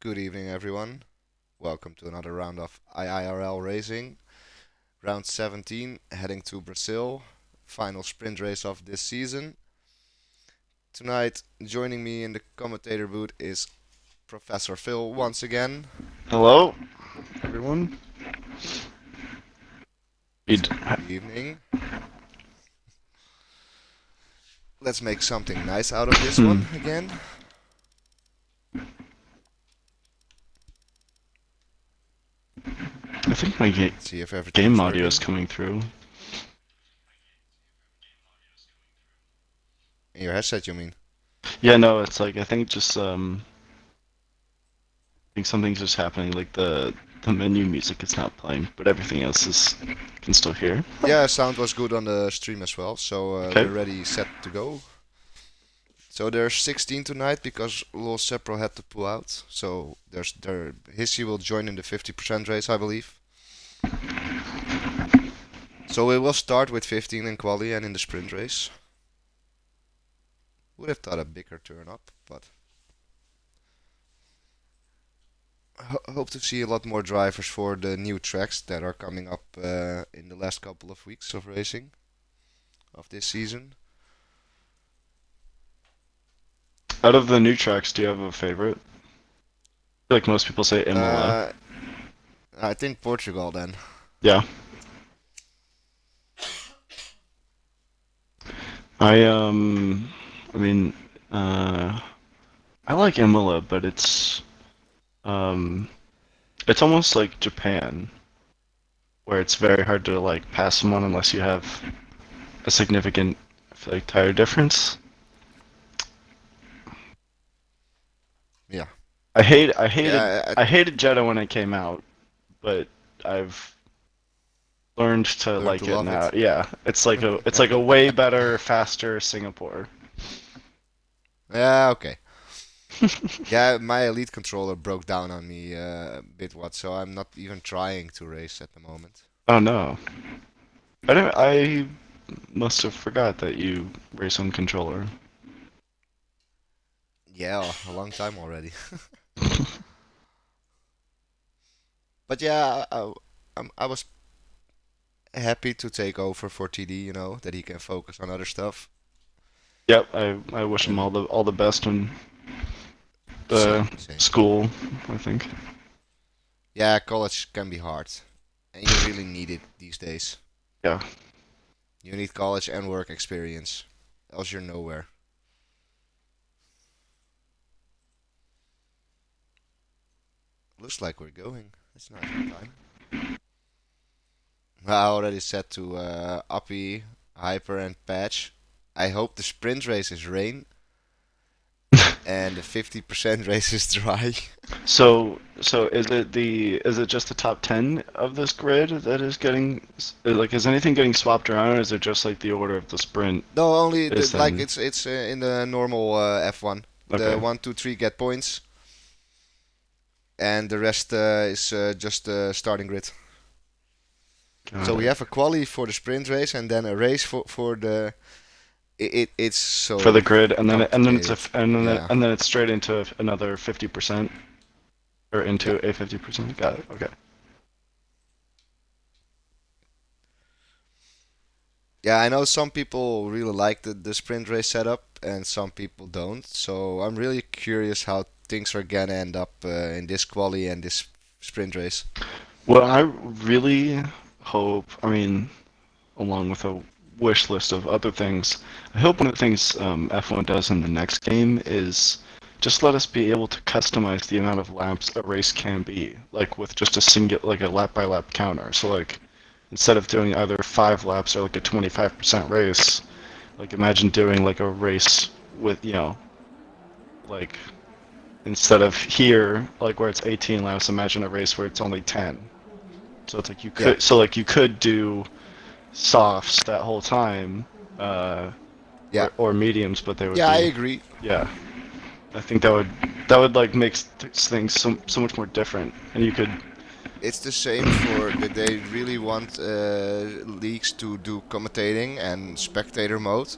Good evening, everyone. Welcome to another round of IIRL racing. Round 17, heading to Brazil. Final sprint race of this season. Tonight, joining me in the commentator booth is Professor Phil once again. Hello, everyone. So, good evening. Let's make something nice out of this Hmm. one again. I think my Let's see if everything game is audio is working. coming through. In your headset, you mean? Yeah, no, it's like I think just I think something's just happening. Like the menu music is not playing, but everything else is can still hear. Yeah, sound was good on the stream as well, so Okay. we're ready, set to go. So there's 16 tonight because Lil Sepro had to pull out. So Hissy will join in the 50% race, I believe. So we will start with 15 in quali and in the sprint race. Would have thought a bigger turn up, but hope to see a lot more drivers for the new tracks that are coming up in the last couple of weeks of racing of this season. Out of the new tracks, do you have a favorite? I feel like most people say Imola. Uh, I think Portugal then. Yeah. I um I mean uh I like Imola, but um it's almost like Japan, where it's very hard to like pass someone unless you have a significant, I feel like, tire difference. Yeah. I hate I hated Yeah, I hated Jeddah when it came out, but I've learned I to learned to like it love now. it. Yeah, it's like a way better, faster Singapore. Yeah, okay. Yeah, my Elite controller broke down on me a bit what, so I'm not even trying to race at the moment. Oh no. I must have forgot that you race on controller. Yeah, a long time already. But yeah, I was happy to take over for TD, that he can focus on other stuff. Yep, I wish him all And the best in the same, same. school, I think. Yeah, college can be hard, and you really need it these days. Yeah. You need college and work experience, else you're nowhere. Looks like we're going. It's nice on time. I already set to Uppy, Hyper, and Patch. I hope the sprint race is rain and the 50% race is dry. So is it just the top 10 of this grid that is getting like is anything getting swapped around or is it just like the order of the sprint No, only is like then it's in the normal F1. The okay. 1, 2, 3 get points, and the rest is just the starting grid. Got So we it. have a quali for the sprint race and then a race for the. It's For the so grid and then it's a complicated. Yeah. and then it's straight into another 50% or Yeah. into a 50%. Got it. Okay. Yeah, I know some people really like the sprint race setup and some people don't. So I'm really curious how things are gonna end up in this quali and this sprint race. Well, I really hope, I mean, along with a wish list of other things. I hope one of the things F1 does in the next game is just let us be able to customize the amount of laps a race can be, like with just a single, like a lap by lap counter. So like instead of doing either 5 laps or like a 25% race, like imagine doing like a race with, like instead of here, like where it's 18 laps, imagine a race where it's only 10. So it's like Yeah. you could do softs that whole time, uh, Yeah. or mediums, but they would Yeah, I be, agree. yeah. I think that would like make things so much more different, and you could, It's the same for that they really want leagues to do commentating and spectator mode.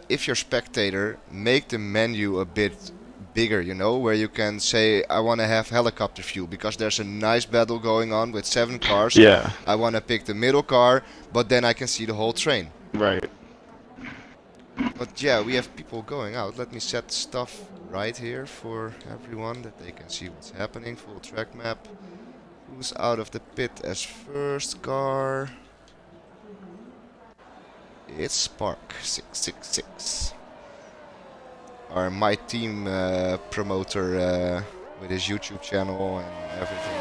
If you're spectator, make the menu a bit bigger, you know, where you can say, I want to have helicopter view because there's a nice battle going on with 7 cars. Yeah, I want to pick the middle car, but then I can see the whole train. right. But yeah, we have people going out. Let me set stuff right here for everyone that they can see what's happening. Full track map. Who's out of the pit as first car? It's Spark 666. Our My Team promoter with his YouTube channel and everything.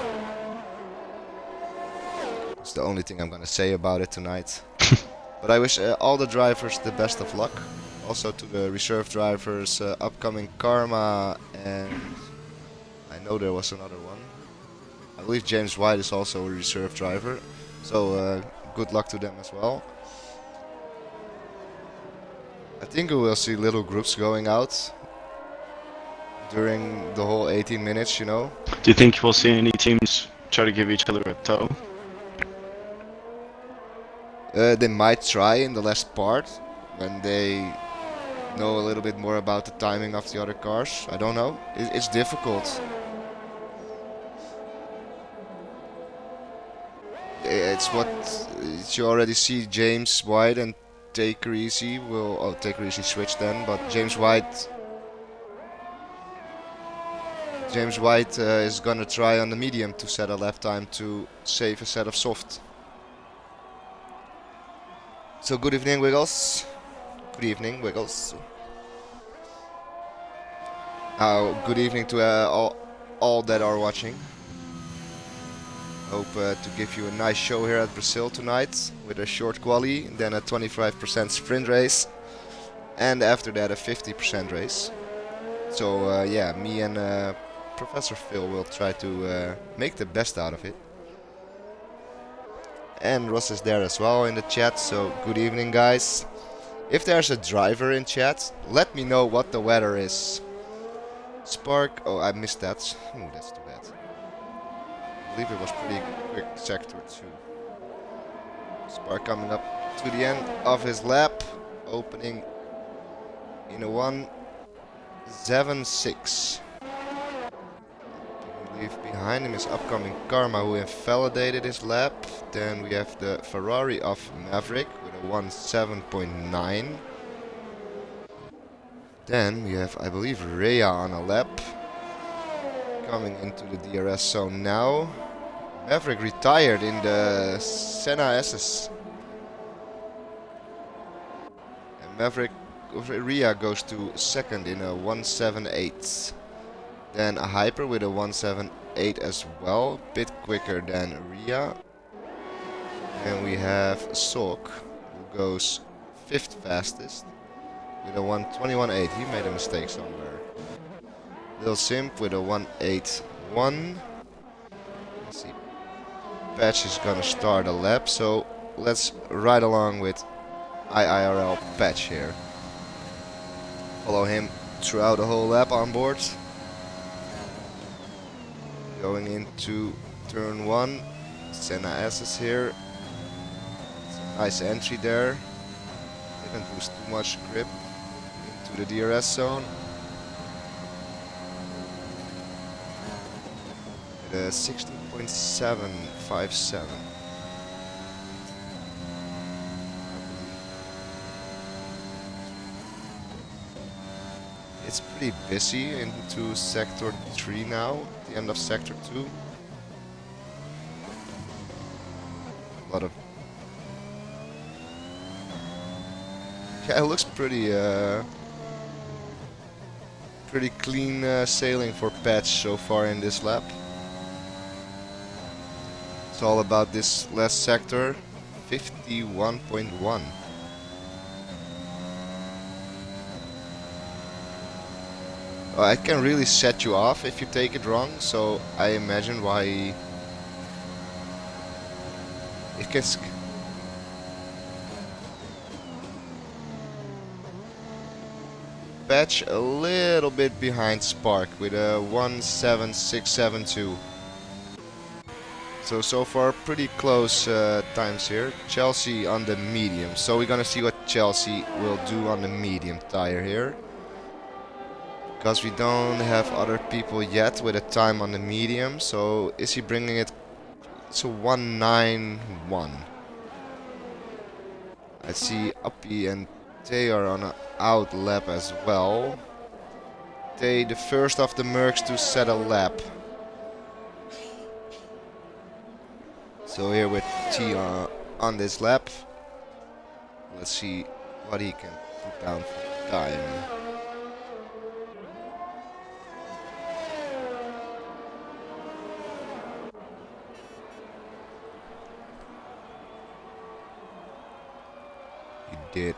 That's the only thing I'm gonna say about it tonight. But I wish all the drivers the best of luck. Also to the reserve drivers, upcoming Karma, and I know there was another one. I believe James White is also a reserve driver. So good luck to them as well. I think we will see little groups going out during the whole 18 minutes, you know. Do you think we'll see any teams try to give each other a tow? They might try in the last part when they know a little bit more about the timing of the other cars. I don't know. It's difficult. It's what you already see. James White and Take Easy will. Oh, Take Easy switch then, but James White. James White is gonna try on the medium to set a lap time to save a set of soft. So good evening, Wiggles. Good evening, Wiggles. Good evening to all that are watching. Hope to give you a nice show here at Brazil tonight with a short quali, then a 25% sprint race, and after that a 50% race. So yeah, me and Professor Phil will try to make the best out of it. And Ross is there as well in the chat, so good evening guys. If there's a driver in chat, let me know what the weather is. Spark, oh I missed that. Ooh, that's too bad. I believe it was pretty quick sector 2. Spark coming up to the end of his lap, opening in a 1.76. I believe behind him is upcoming Karma who invalidated his lap. Then we have the Ferrari of Maverick with a 1.7.9. Then we have, I believe, Rhea on a lap. Coming into the DRS zone now. Maverick retired in the Senna SS. And Rhea goes to second in a 1.78. Then a Hyper with a 1.78 as well. Bit quicker than Rhea. And we have Sok, who goes 5th fastest with a 1.21.8. He made a mistake somewhere. Lil Simp with a 1.81. Let's see. Patch is gonna start a lap, so let's ride along with IIRL Patch here. Follow him throughout the whole lap on board. Going into turn 1. Senna S is here. It's a nice entry there. Didn't lose too much grip into the DRS zone. With a 16.757. It's pretty busy into sector 3 now, the end of sector 2. A lot of... Yeah, it looks pretty pretty clean sailing for Patch so far in this lap. It's all about this last sector, 51.1. I can really set you off if you take it wrong, so I imagine why it gets... Patch a little bit behind Spark with a 1.7672. So far pretty close times here. Chelsea on the medium, so we're gonna see what Chelsea will do on the medium tire here. because we don't have other people yet with a time on the medium. So is he bringing it to 191? I see Uppy and Tay are on an out lap as well. Tay, the first of the Mercs to set a lap. So here with T on this lap. Let's see what he can put down for time. He did.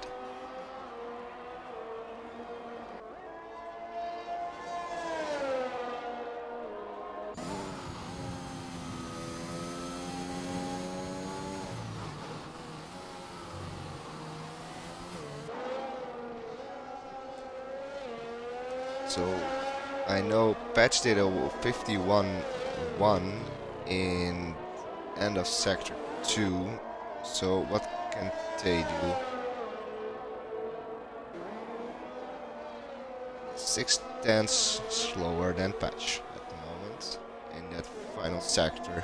So I know Patch did a 51-1 in end of sector 2. So what can they do? 6 tenths slower than Patch at the moment in that final sector.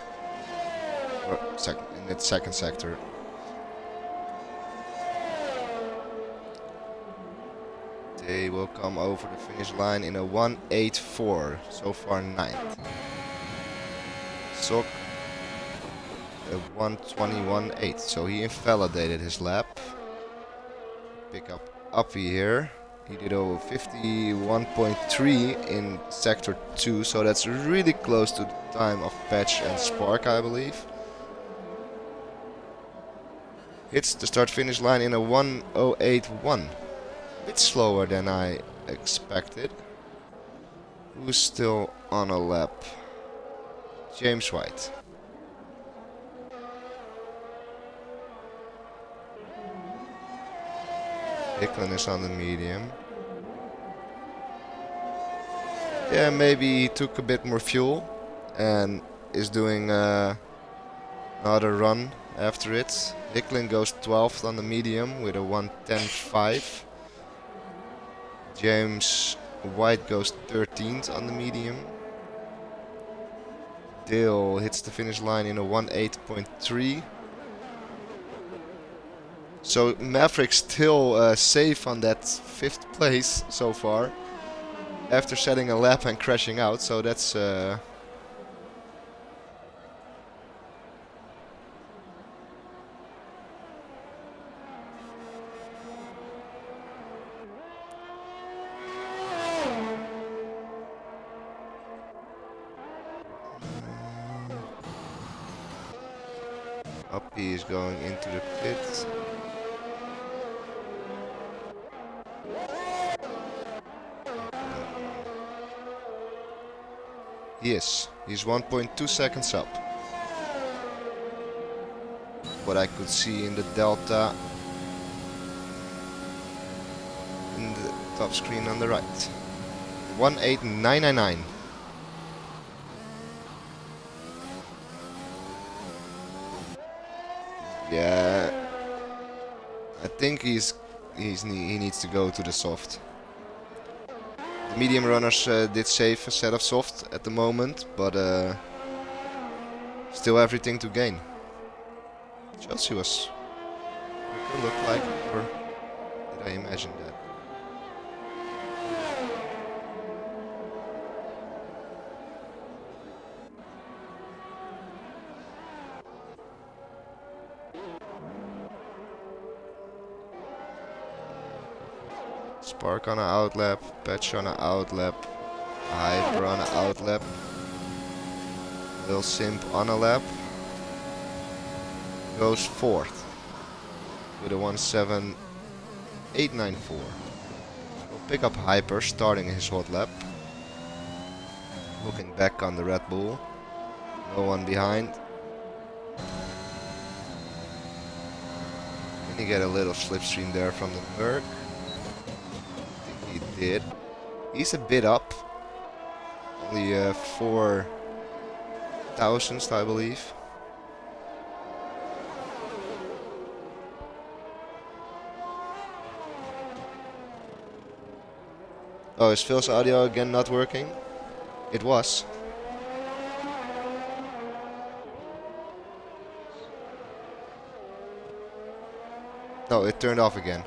Or in that second sector. They will come over the finish line in a 1:84, so far 9th. Sok a 1:21.8, so he invalidated his lap. Pick up Uppy here. He did over 51.3 in sector 2, so that's really close to the time of Patch and Spark, I believe. Hits the start finish line in a 1:08.1. A bit slower than I expected. Who's still on a lap? James White. Hicklin is on the medium. Yeah, maybe he took a bit more fuel and is doing another run after it. Hicklin goes 12th on the medium with a 1:10.5. James White goes 13th on the medium. Dale hits the finish line in a 1:08.3. So Maverick still safe on that 5th place so far, after setting a lap and crashing out. So that's Uppy is going into the pit. He is. He's 1.2 seconds up. What I could see in the delta in the top screen on the right. 1:08.999. Yeah, I think he needs to go to the soft. The medium runners did save a set of soft at the moment, but still everything to gain. Chelsea was quicker, looked like, or did I imagine that? Spark on an outlap, Patch on an outlap, Hyper on an outlap, Lil Simp on a lap, goes 4th with a 1:07.894. We'll pick up Hyper starting his hot lap. Looking back on the Red Bull, no one behind. Can he get a little slipstream there from the Merc? He did. He's a bit up. Only 4 thousandths, I believe. Oh, is Phil's audio again not working? It was. No, it turned off again.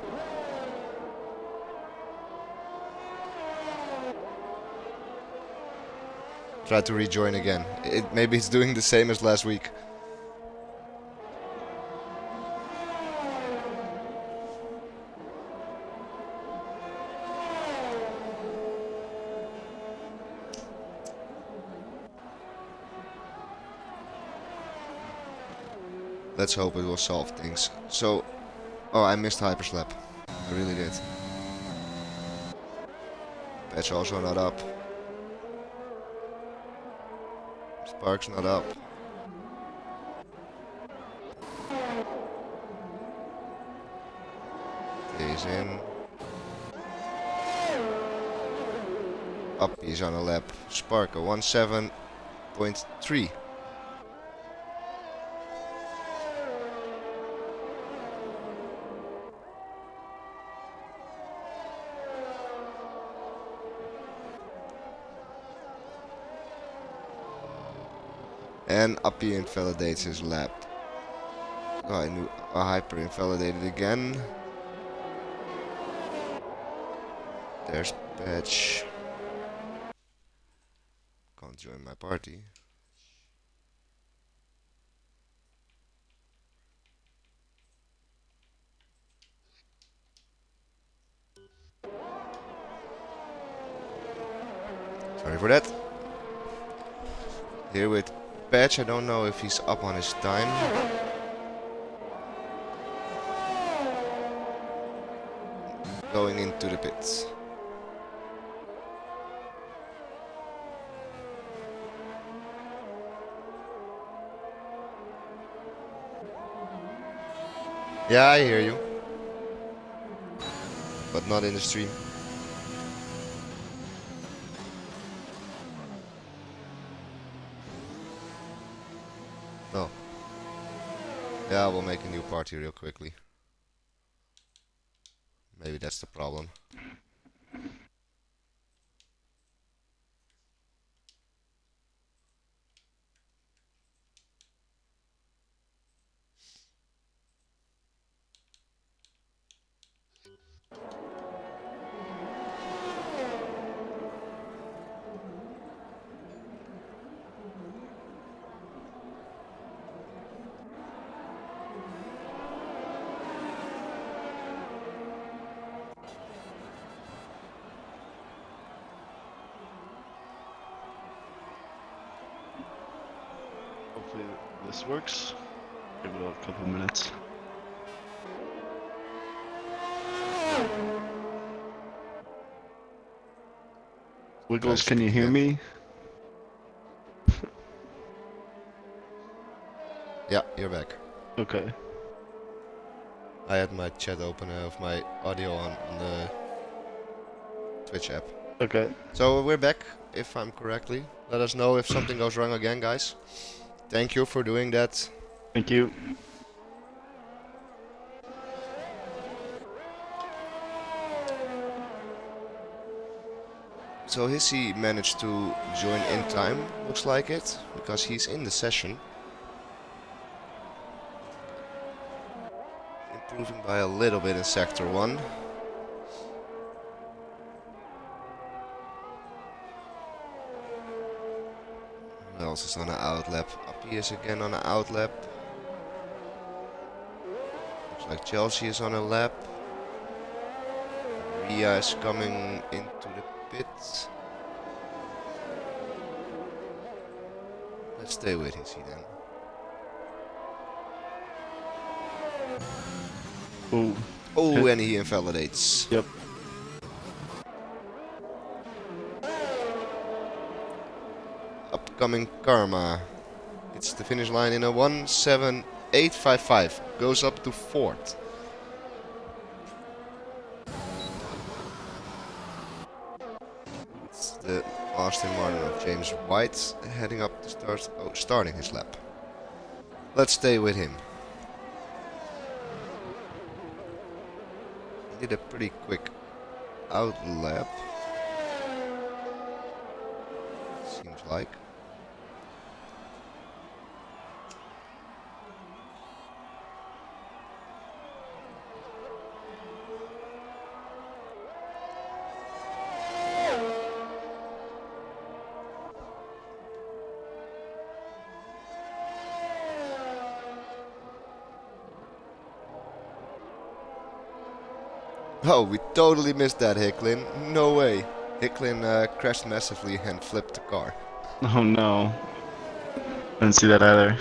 Try to rejoin again. Maybe it's doing the same as last week. Let's hope it will solve things. So, oh, I missed Hyperslap. I really did. Patch also not up. Spark's not up. He's in. Up, he's on a lap. Spark a 17.3. And Uppy invalidates his lap. Oh, I knew a Hyper invalidated again. There's Patch. Can't join my party. Sorry for that. Here with Patch, I don't know if he's up on his time. Going into the pits. Yeah, I hear you. But not in the stream. No. Yeah, we'll make a new party real quickly. Maybe that's the problem. Hopefully this works. Give it a couple minutes. Wiggles, can you hear me? Yeah, you're back. Okay. I had my chat open of my audio on the Twitch app. Okay. So we're back, if I'm correctly. Let us know if something goes wrong again, guys. Thank you for doing that. Thank you. So Hissy managed to join in time, looks like it, because he's in the session. Improving by a little bit in Sector 1. Who else is on an outlap? Uppy is again on an outlap. Looks like Chelsea is on a lap. Ria is coming into the pit. Let's stay with Hissy then. Ooh. Oh, and he invalidates. Yep. Upcoming Karma. It's the finish line in a 17855. Goes up to 4th. It's the Aston Martin of James White heading up to starting his lap. Let's stay with him. He did a pretty quick out lap. like. Oh, we totally missed that, Hicklin. No way. Hicklin crashed massively and flipped the car. Oh no. I didn't see that either.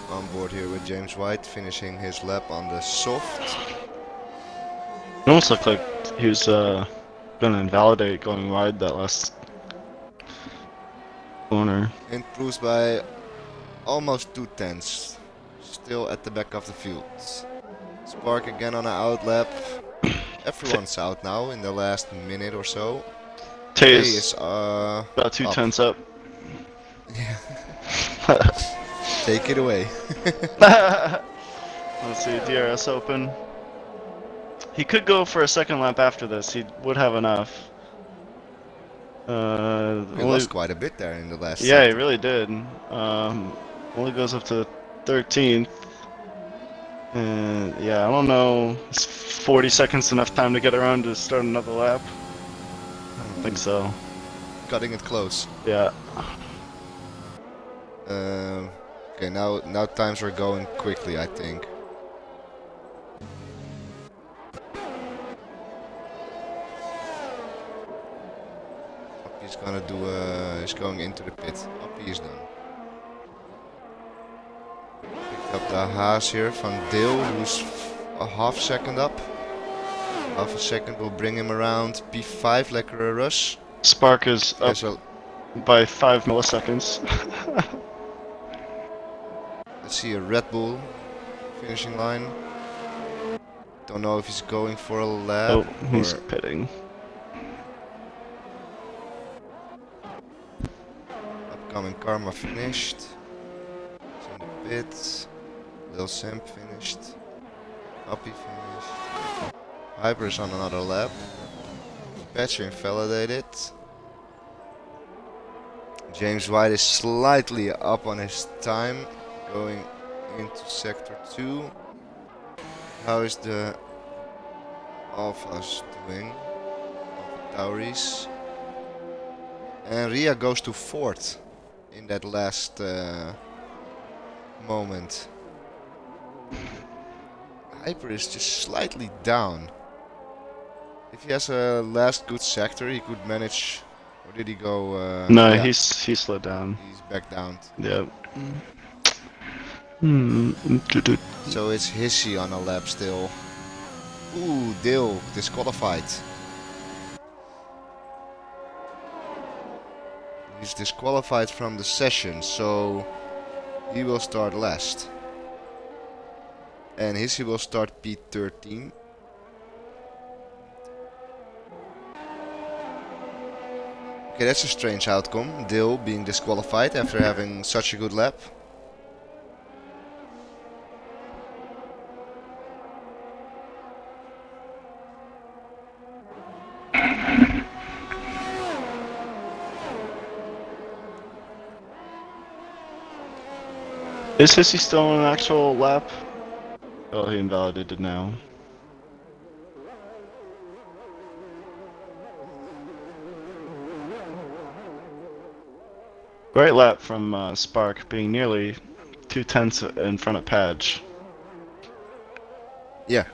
On board here with James White, finishing his lap on the soft. It almost looked like he was gonna invalidate going wide that last corner. Improves by almost 2 tenths. Still at the back of the field. Spark again on an out lap. Everyone's out now in the last minute or so. Tay Tay is is about 2 up. tenths up. Take it away. Let's see, DRS open. He could go for a second lap after this. He would have enough. We lost quite a bit there in the last Yeah, he sector. really did. Only goes up to 13th. And yeah, I don't know. Is 40 seconds enough time to get around to start another lap? I don't think so. Cutting it close. Yeah. Okay, now times are going quickly, I think. He's gonna do he's going into the pit. Uppie is done. Picked up the Haas here from Dale, who's a half second up. Half a second will bring him around P5 Lekker Rush. Spark is up by 5 milliseconds. Let's see a Red Bull finishing line. Don't know if he's going for a lap. Oh, he's pitting. Upcoming Karma finished. He's in the pit. Lil Simp finished. Uppie finished. Hyper's on another lap. Patcher invalidated. James White is slightly up on his time, going into sector 2. How is the Alphas doing? Alpha Tauris. And Ria goes to 4th in that last moment. Hyper is just slightly down. If he has a last good sector, he could manage. Or did he go? No, yeah, he slowed down. he's back down. Yep. So it's Hissy on a lap still. Ooh, Dale disqualified. He's disqualified from the session, so he will start last. And Hissy will start P13. Okay, that's a strange outcome. Dale being disqualified after having such a good lap. Is Hissy still on an actual lap? Oh, he invalidated now. Great lap from Spark, being nearly 2 tenths in front of Padge. Yeah.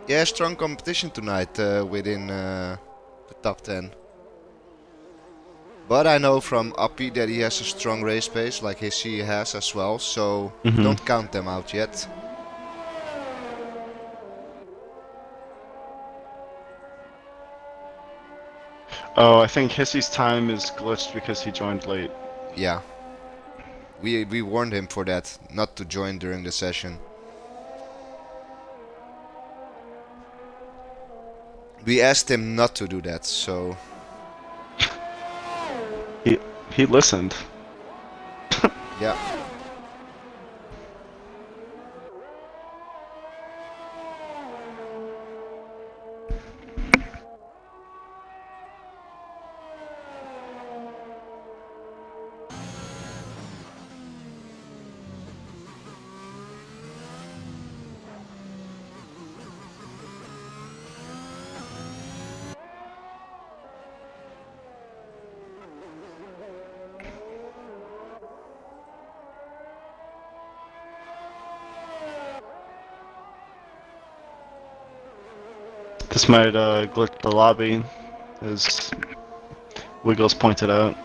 Yeah, strong competition tonight within the top 10. But I know from Uppie that he has a strong race pace, like Hissy has as well, so don't count them out yet. Oh, I think Hissy's time is glitched because he joined late. Yeah. We warned him for that, not to join during the session. We asked him not to do that, so... He listened. Yeah. This might glitch the lobby, as Wiggles pointed out.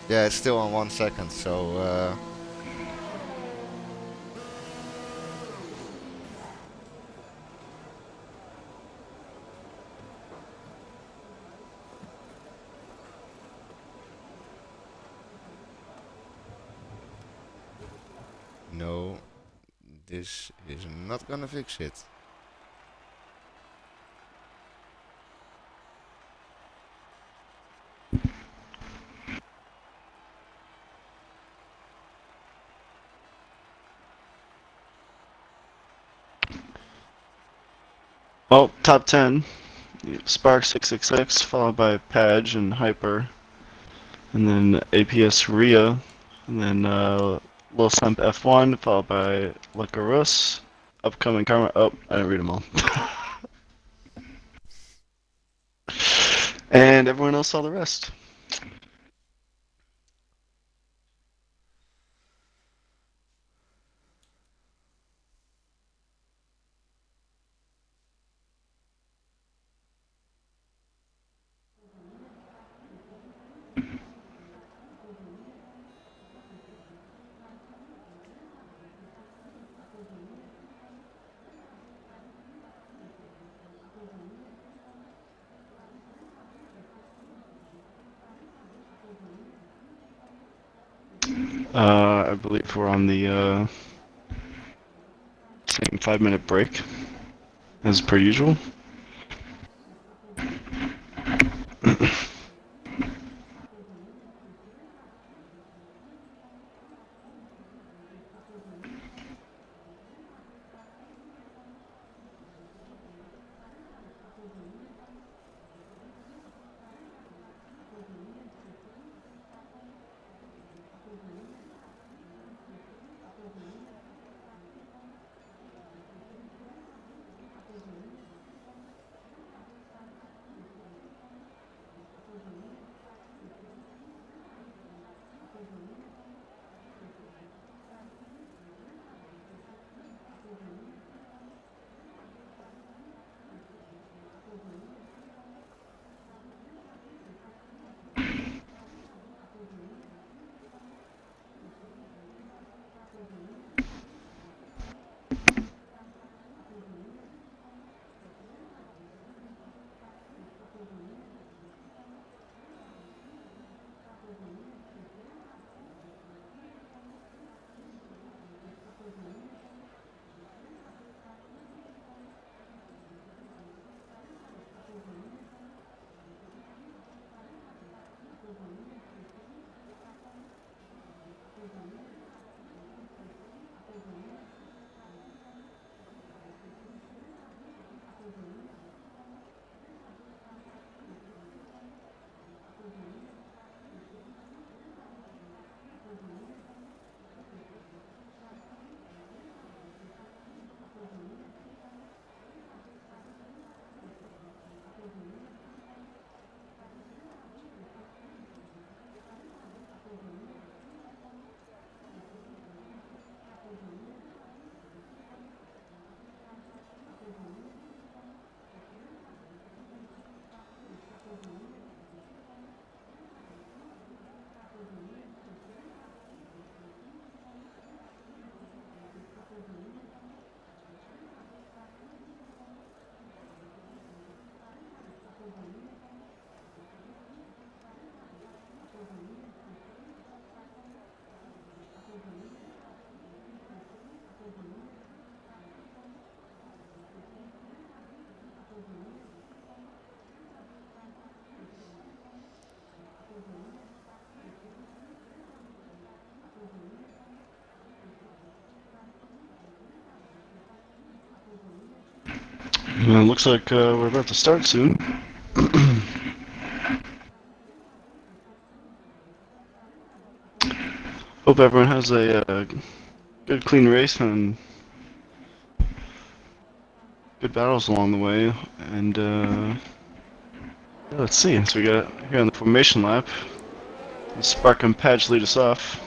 Yeah, it's still on 1 second, so no, this is not gonna fix it. Well, top 10. Spark 666, followed by Padge and Hyper. And then APS Ria. And then Lil Simp F1, followed by Lacarus. Upcoming Karma. Oh, I didn't read them all. And everyone else saw the rest. I believe we're on the same 5-minute break as per usual. And it looks like we're about to start soon. Hope everyone has a good, clean race and good battles along the way. And yeah, let's see. So we got here on the formation lap. Spark and Patch lead us off.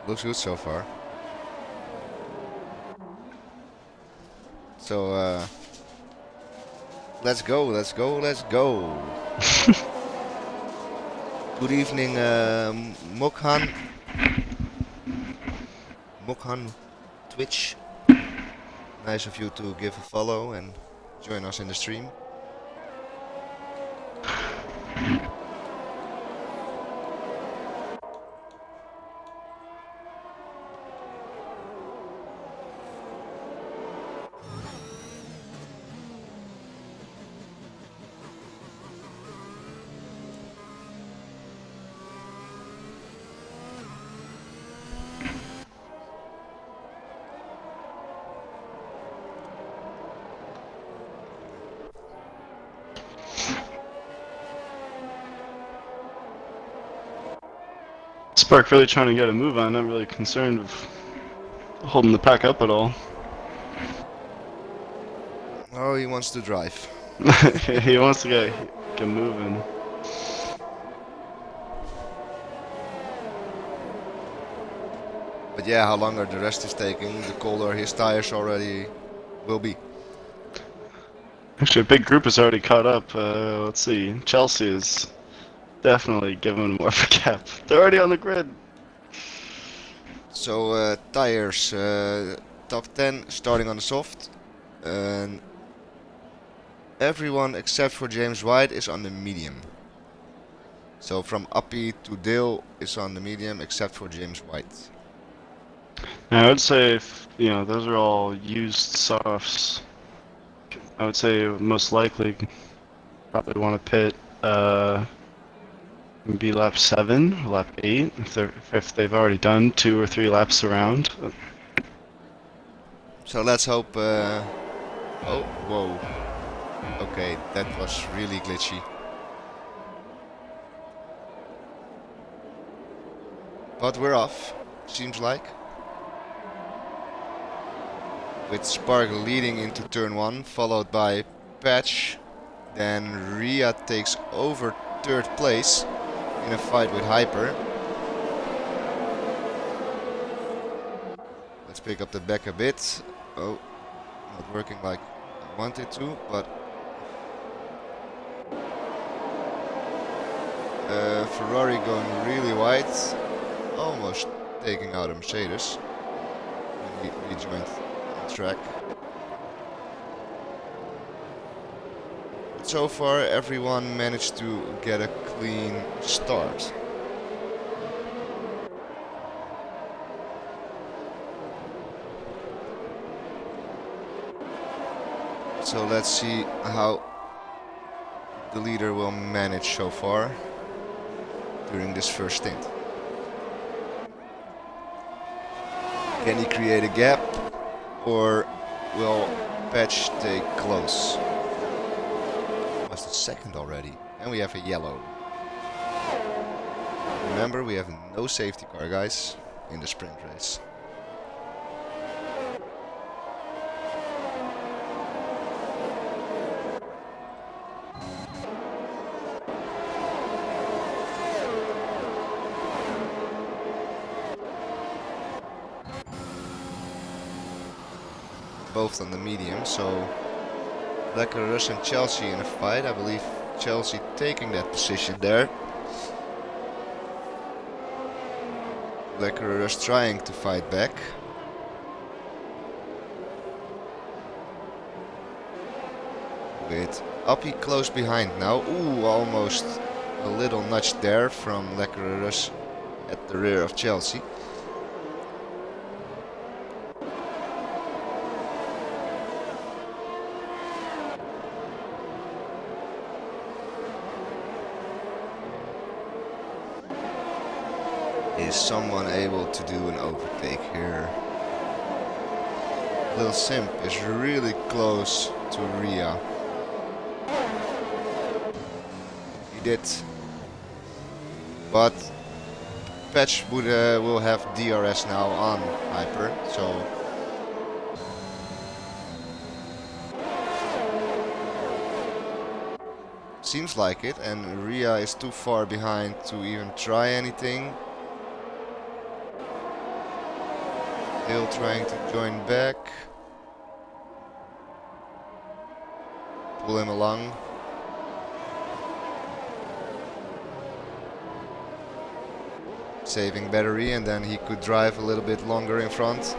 Looks good so far. So, let's go, let's go, let's go. Good evening, Mokhan. Mokhan Twitch. Nice of you to give a follow and join us in the stream. Spark really trying to get a move on, not really concerned with holding the pack up at all. Oh, he wants to drive. He wants to get moving. But yeah, how longer the rest is taking, the colder his tires already will be. Actually, a big group is already caught up. Let's see. Chelsea is definitely giving more of a gap. They're already on the grid. So, tires, top 10 starting on the soft. And everyone except for James White is on the medium. So from Uppy to Dale is on the medium except for James White. Now, I would say if, those are all used softs. I would say most likely probably want to pit maybe lap 7 or lap 8 if they've already done 2 or 3 laps around. So let's hope. Oh, whoa. Okay, that was really glitchy. But we're off, seems like. With Spark leading into turn 1, followed by Patch. Then Ria takes over third place in a fight with Hyper. Let's pick up the back a bit. Oh, not working like I wanted to, but Ferrari going really wide, almost taking out a Mercedes when he rejoined the track. But so far everyone managed to get a clean start. So let's see how the leader will manage so far during this first stint. Can he create a gap, or will Patch take close? Almost a second already, and we have a yellow. Remember, we have no safety car, guys, in the sprint race. Both on the medium, so Leclerc and Chelsea in a fight. I believe Chelsea taking that position there. Leclerc trying to fight back. With Uppy close behind now. Ooh, almost a little nudge there from Leclerc at the rear of Chelsea. Is someone able to do an overtake here? Lil Simp is really close to Rhea. He did, but Patch will have DRS now on Hyper, so seems like it, and Rhea is too far behind to even try anything. Still trying to join back. Pull him along. Saving battery, and then he could drive a little bit longer in front.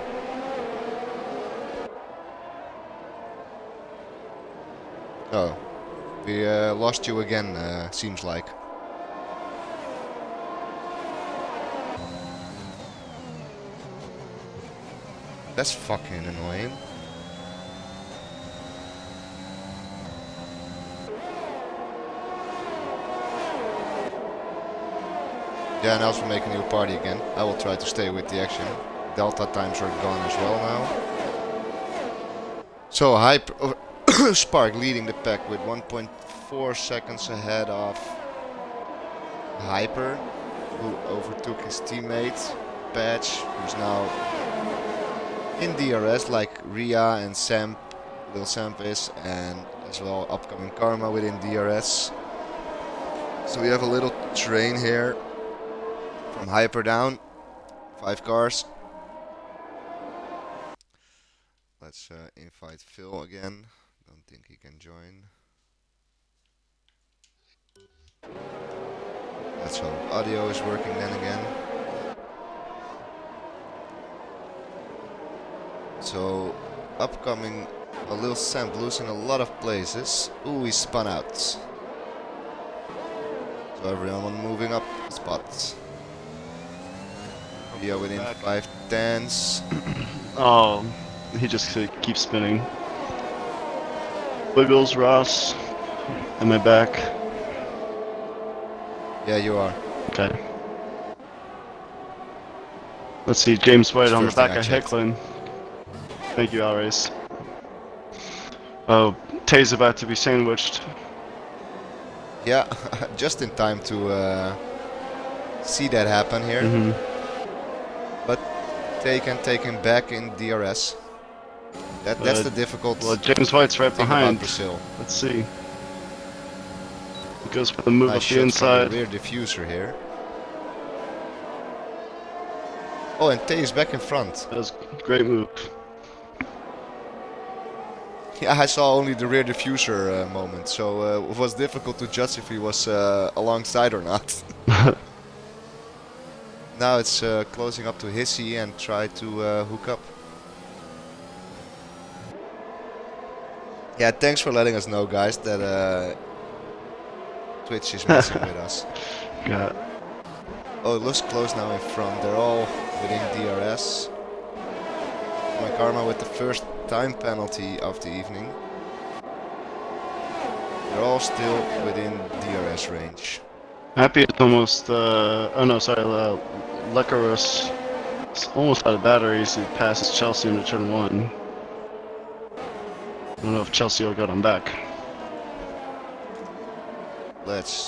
Oh, we lost you again, seems like. That's fucking annoying. Yeah, now we're making a new party again. I will try to stay with the action. Delta times are gone as well now. So Hyper Spark leading the pack with 1.4 seconds ahead of Hyper, who overtook his teammate Patch, who's now in DRS like Rhea and Samp, Lil Samp is, and as well upcoming Karma within DRS. So we have a little train here from Hyper down, 5 cars. Let's invite Phil again. Don't think he can join. Let's hope audio is working then again. So upcoming a Lil Samp losing a lot of places. Ooh, he spun out. So everyone moving up spots. We are within 5 tenths. Oh, he just keeps spinning. Wiggles, Ross. Am I back? Yeah, you are. Okay. Let's see, James White on the First thing back I of checked. Hecklin. Thank you, Alrace. Oh, Tay's about to be sandwiched. Yeah, just in time to see that happen here. But they can take him back in DRS. That's the difficult Well, James White's right thing behind. about Brazil. Let's see. He goes for the move Nice up the shot inside. from the rear diffuser here. Oh, and Tay is back in front. That was a great move. Yeah, I saw only the rear diffuser moment, so it was difficult to judge if he was alongside or not. Now it's closing up to Hissy and try to hook up. Yeah, thanks for letting us know, guys, that Twitch is messing with us. Yeah. Oh, it looks close now in front. They're all within DRS. My Karma with the first time penalty of the evening. They're all still within DRS range. Happy is almost, oh no, sorry, Lecarus is almost out of batteries. He passes Chelsea into turn 1. I don't know if Chelsea will get him back.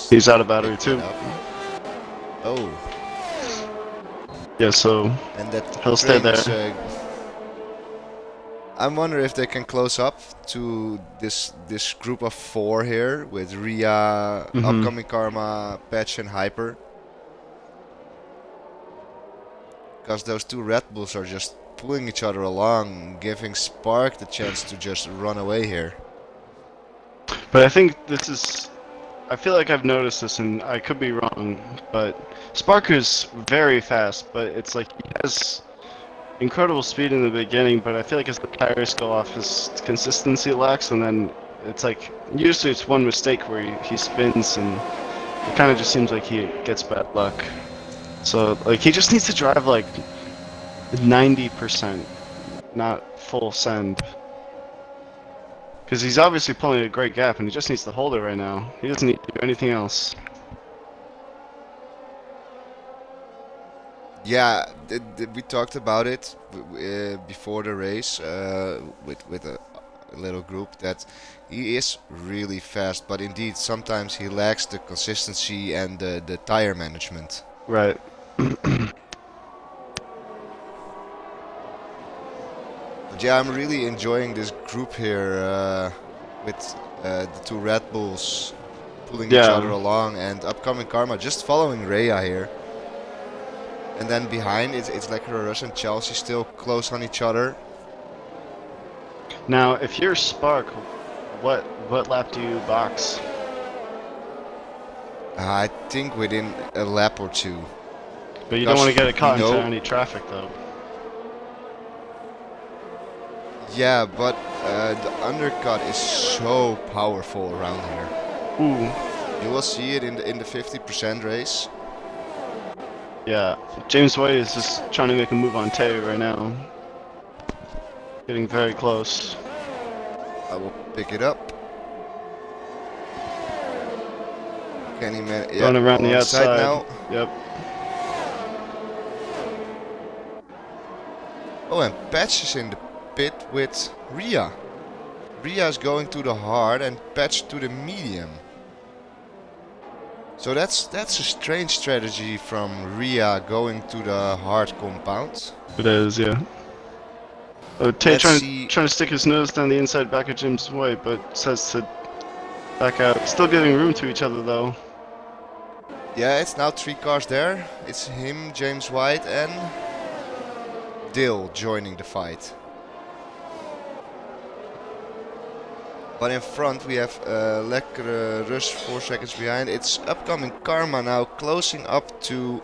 He's out of battery too. Oh. Yeah, so and that he'll stay there. I wonder if they can close up to this group of 4 here with Rhea, upcoming Karma, Patch, and Hyper. Because those 2 Red Bulls are just pulling each other along, giving Spark the chance to just run away here. But I think this is... I feel like I've noticed this, and I could be wrong, but Spark is very fast, but it's like he has incredible speed in the beginning, but I feel like as the tires go off, his consistency lacks, and then it's like, usually it's one mistake where he spins, and it kind of just seems like he gets bad luck. So, like, he just needs to drive like 90%, not full send. Because he's obviously pulling a great gap, and he just needs to hold it right now. He doesn't need to do anything else. Yeah, we talked about it before the race with a little group that he is really fast, but indeed sometimes he lacks the consistency and the tire management. Right. But yeah, I'm really enjoying this group here with the two Red Bulls pulling each other Yeah. along and upcoming Karma just following Rhea here. And then behind it's like Rush and Chelsea still close on each other. Now, if you're Spark, what lap do you box? I think within a lap or two. But you don't want to Because get it we caught into know, any traffic, though. yeah, but the undercut is so powerful around here. Ooh. You will see it in the 50% race. Yeah. James White is just trying to make a move on Tay right now. Getting very close. I will pick it up. Kenny man, yeah, Going around the alongside outside. now. Yep. Oh, and Patch is in the pit with Rhea. Rhea is going to the hard and Patch to the medium. So that's a strange strategy from Rhea going to the hard compound. It is, yeah. Oh, Tay Let's trying see. to stick his nose down the inside back of James White, but says to back out. Still giving room to each other, though. Yeah, it's now 3 cars there. It's him, James White, and Dill joining the fight. But in front we have Lekkere Rush 4 seconds behind. It's upcoming Karma now closing up to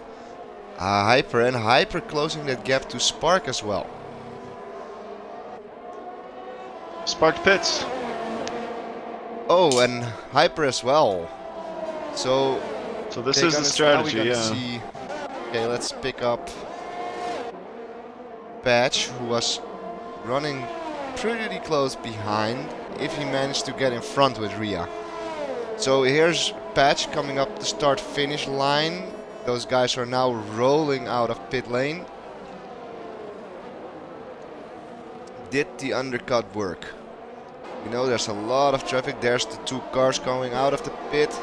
Hyper, and Hyper closing that gap to Spark as well. Spark pits. Oh, and Hyper as well. So this okay, is the now strategy, we're gonna yeah. see. Okay, let's pick up Patch, who was running pretty close behind if he managed to get in front with Rhea. So here's Patch coming up the start-finish line. Those guys are now rolling out of pit lane. Did the undercut work? You know there's a lot of traffic. There's the 2 cars going out of the pit.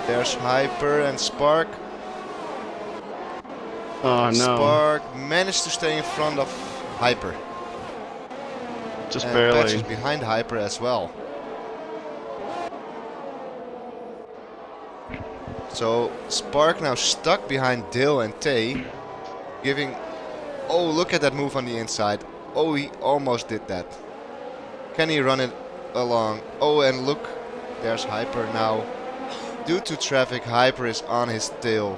There's Hyper and Spark. Oh, no. Spark managed to stay in front of Hyper. Just and barely. Patch is behind Hyper as well. So Spark now stuck behind Dill and Tay, giving... Oh, look at that move on the inside. Oh, he almost did that. Can he run it along? Oh, and look, there's Hyper now. Due to traffic, Hyper is on his tail.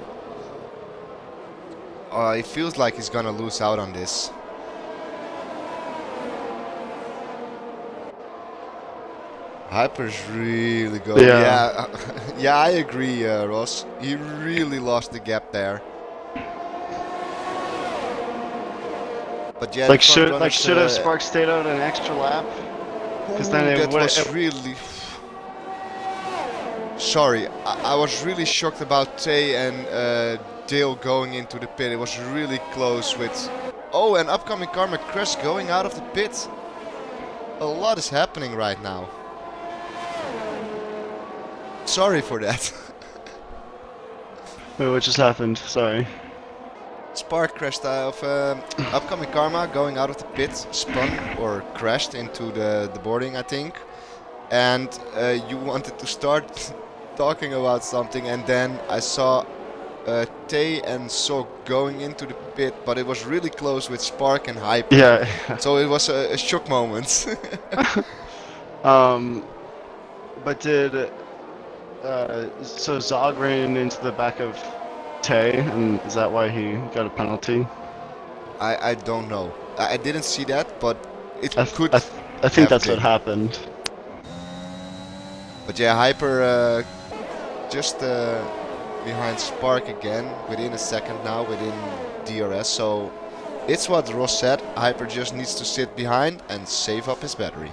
He feels like he's gonna lose out on this. Hyper's really going. Yeah. Yeah, I agree, Ross. He really lost the gap there. But yeah, should have Spark stayed out an extra lap? Because then it that would was really... Sorry, I was really shocked about Tay and Dale going into the pit. It was really close with... Oh, and upcoming Karma Crash going out of the pit. A lot is happening right now. Sorry for that. Wait, what just happened? Sorry. Spark crashed out of upcoming Karma going out of the pit, spun or crashed into the boarding, I think. And you wanted to start talking about something, and then I saw Tay and Sok going into the pit, but it was really close with Spark and Hyper. Yeah. So it was a shock moment. But did so Zog ran into the back of Tay, and is that why he got a penalty? I don't know. I didn't see that, but it could. I think that's what happened. But yeah, Hyper just behind Spark again within a second now within DRS. So it's what Ross said. Hyper just needs to sit behind and save up his battery.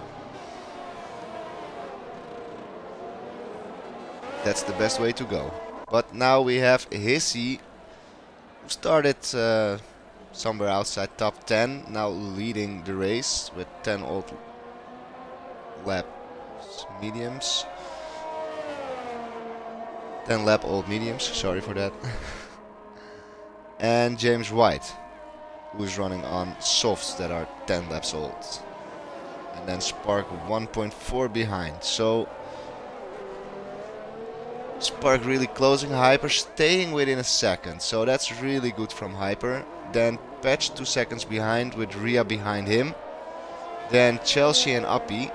That's the best way to go. But now we have Hissy, who started somewhere outside top 10, now leading the race with 10 old laps mediums. 10 lap old mediums, sorry for that. And James White, who's running on softs that are 10 laps old. And then Spark 1.4 behind. So Spark really closing, Hyper staying within a second. So that's really good from Hyper. Then Patch 2 seconds behind with Rhea behind him. Then Chelsea and Appy.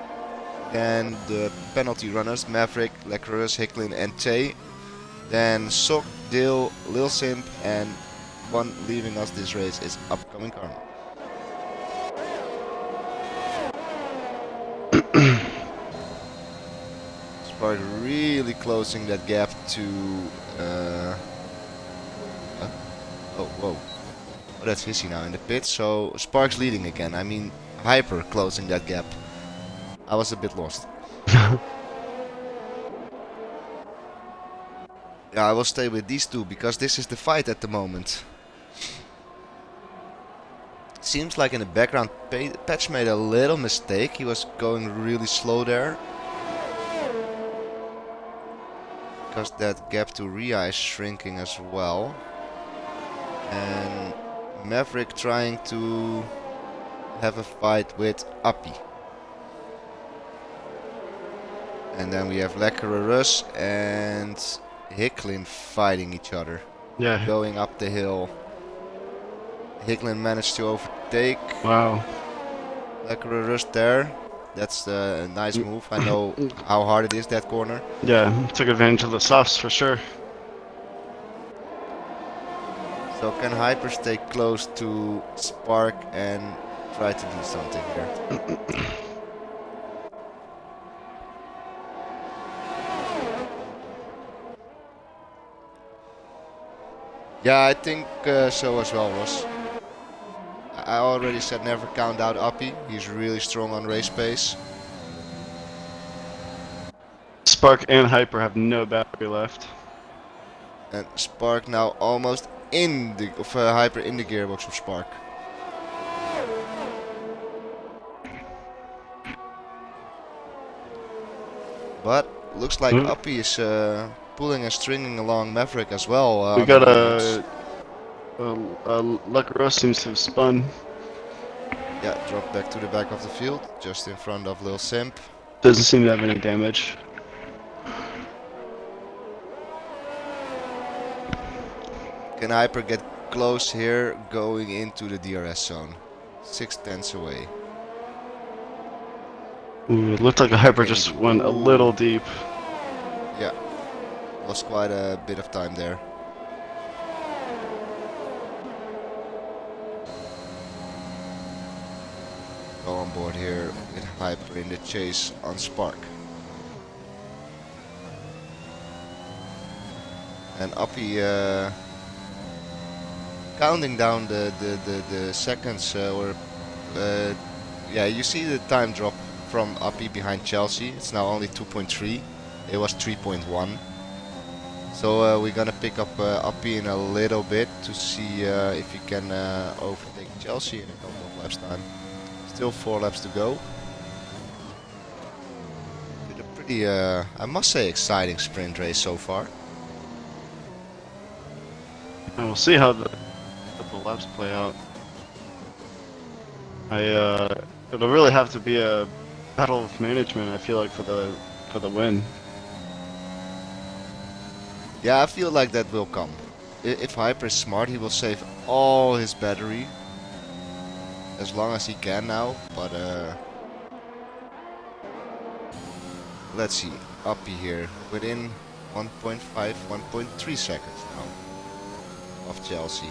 Then the penalty runners, Maverick, Leclerc, Hicklin and Tay. Then Sok, Dale, Lil Simp, and one leaving us this race is Upcoming Karma. Spark really closing that gap to... oh, whoa. Oh, that's Hissy now in the pit, so Spark's leading again. I mean, Hyper closing that gap. I was a bit lost. Yeah, I will stay with these two because this is the fight at the moment. Seems like in the background Patch made a little mistake. He was going really slow there. Because that gap to Rhea is shrinking as well. And Maverick trying to have a fight with Appy. And then we have Leclerc and Hicklin fighting each other. Yeah. Going up the hill. Hicklin managed to overtake. Wow. Leclerc there. That's a nice move. I know how hard it is, that corner. Yeah, took advantage of the softs for sure. So can Hyper stay close to Spark and try to do something here? Yeah, I think so as well, Ross. I already said never count out Appy. He's really strong on race pace. Spark and Hyper have no battery left. And Spark now almost in the Hyper in the gearbox of Spark. But looks like Appy is pulling and stringing along Maverick as well. We got Leclerc seems to have spun. Yeah, drop back to the back of the field, just in front of Lil Simp. Doesn't seem to have any damage. Can Hyper get close here, going into the DRS zone? 6/10 away. Ooh, it looked like a Hyper just went a little deep. Yeah, lost quite a bit of time there. Go on board here with Hyper in the chase on Spark. And Appy counting down the seconds yeah, you see the time drop from Appy behind Chelsea. It's now only 2.3. It was 3.1. So we're gonna pick up Appy in a little bit to see if he can overtake Chelsea in a couple of laps time. Still 4 laps to go. Did a pretty, I must say, exciting sprint race so far. And we'll see how the laps play out. It'll really have to be a battle of management, I feel like, for the win. Yeah, I feel like that will come. If Hyper is smart, he will save all his battery as long as he can now. But let's see, Appy here within 1.5, 1.3 seconds now of Chelsea.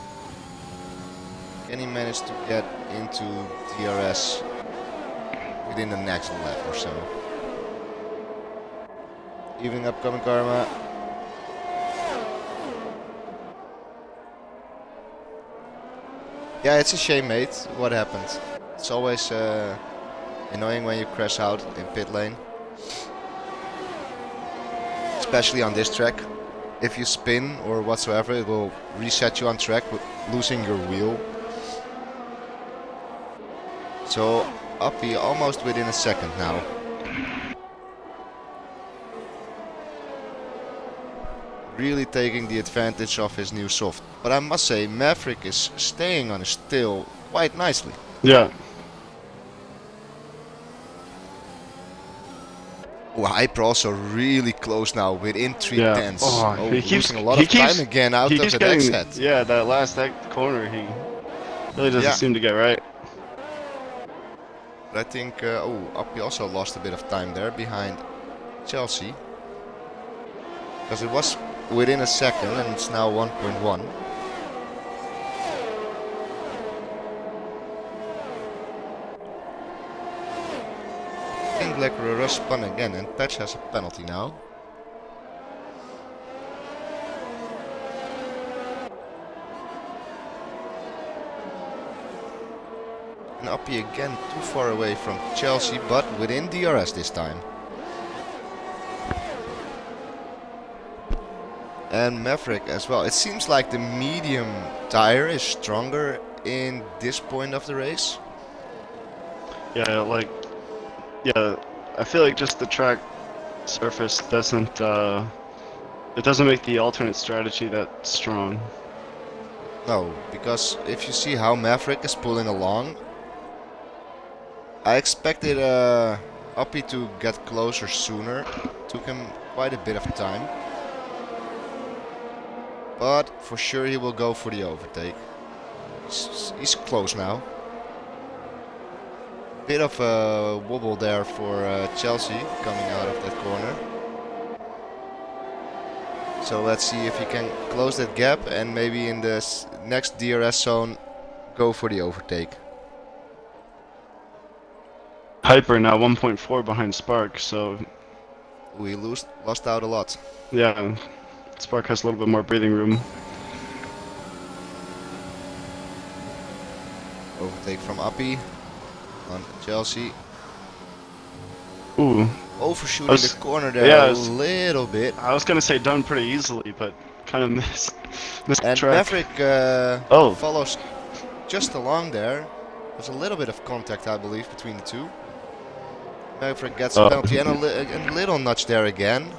Can he manage to get into DRS within the next lap or so? Evening Upcoming Karma. Yeah, it's a shame, mate. What happened? It's always annoying when you crash out in pit lane. Especially on this track. If you spin or whatsoever, it will reset you on track, losing your wheel. So Uppy almost within a second now. Really taking the advantage of his new soft. But I must say, Maverick is staying on his tail quite nicely. Yeah. Oh, Hyper also really close now, within 3 Yeah. tenths. Oh, Oh, he keeps losing a lot of time again out he of keeps that getting exit. yeah, that last corner he really doesn't Yeah. seem to get right. But I think, Appy also lost a bit of time there behind Chelsea. Because it was within a second and it's now 1.1. I think Black Rush spun again and Patch has a penalty now. And Appy again too far away from Chelsea, but within DRS this time. And Maverick as well. It seems like the medium tire is stronger in this point of the race. Yeah, I feel like just the track surface doesn't it doesn't make the alternate strategy that strong. No, because if you see how Maverick is pulling along, I expected Uppy to get closer sooner. Took him quite a bit of time. But for sure he will go for the overtake. He's close now. Bit of a wobble there for Chelsea coming out of that corner. So let's see if he can close that gap and maybe in the next DRS zone go for the overtake. Hyper now 1.4 behind Spark, so We lost out a lot. yeah, Spark has a little bit more breathing room. Overtake from Appy on Chelsea. Ooh. Overshooting the corner there yeah, a little bit. I was gonna say done pretty easily, but kind of missed And track. Maverick follows just along there. There's a little bit of contact, I believe, between the two. Maverick gets a penalty and a little nudge there again.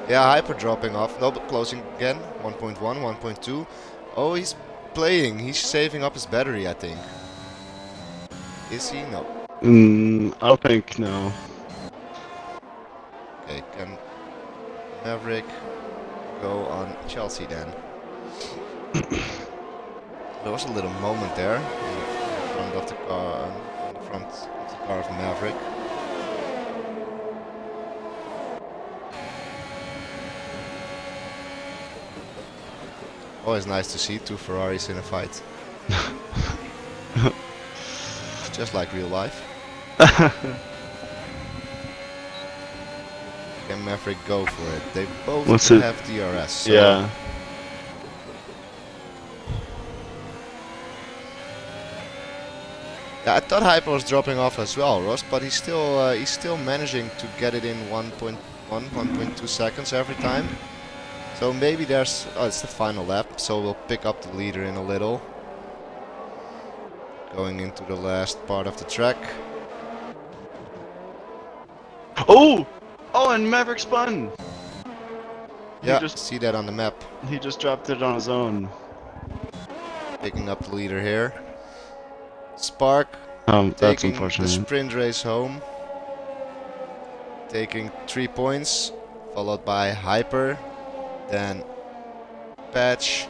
Yeah, Hyper dropping off. No, but closing again. 1.1, 1.2. Oh, he's playing. He's saving up his battery, I think. Is he? No. I don't think, no. Okay, can Maverick go on Chelsea then? There was a little moment there in front of the car, in the front of the car of Maverick. Always nice to see two Ferraris in a fight. It's just like real life. Can Maverick go for it? They both have DRS. So yeah. Yeah, I thought Hyper was dropping off as well, Ross, but he's still managing to get it in 1.1, 1.2 seconds every time. So maybe it's the final lap, so we'll pick up the leader in a little. Going into the last part of the track. Oh! Oh, and Maverick spun! Yeah, see that on the map. He just dropped it on his own. Picking up the leader here. Spark that's taking unfortunate. the sprint race home. Taking 3 points, followed by Hyper. Then Patch.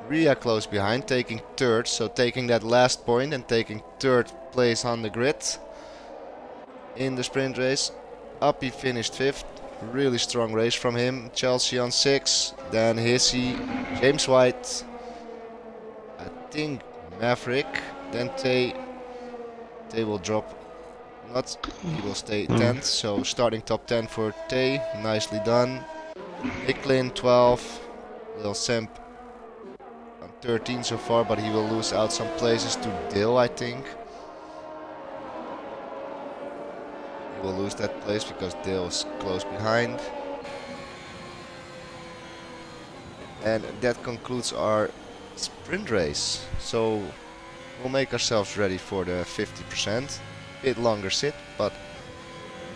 Ria close behind, taking third. So taking that last point and taking third place on the grid. In the sprint race. Uppy finished 5th. Really strong race from him. Chelsea on 6. Then Hissy, James White. I think Maverick. Then Tay will drop. He will stay 10th. So starting top 10 for Tay. Nicely done. Hicklin 12. Lil Semp on 13 so far, but he will lose out some places to Dill, I think. He will lose that place because Dill is close behind. And that concludes our sprint race. So We'll make ourselves ready for the 50%. Bit longer sit, but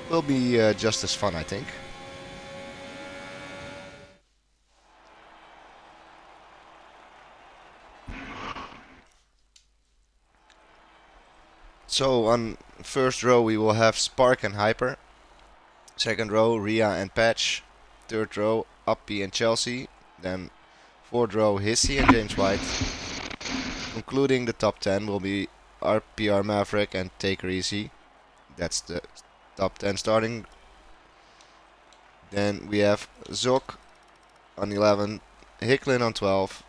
will be just as fun, I think. So on first row we will have Spark and Hyper. Second row Ria and Patch. Third row Uppy and Chelsea. Then fourth row Hissy and James White. Concluding the top 10 will be RPR Maverick and Take Her Easy. That's the top 10 starting. Then we have Zok on 11, Hicklin on 12,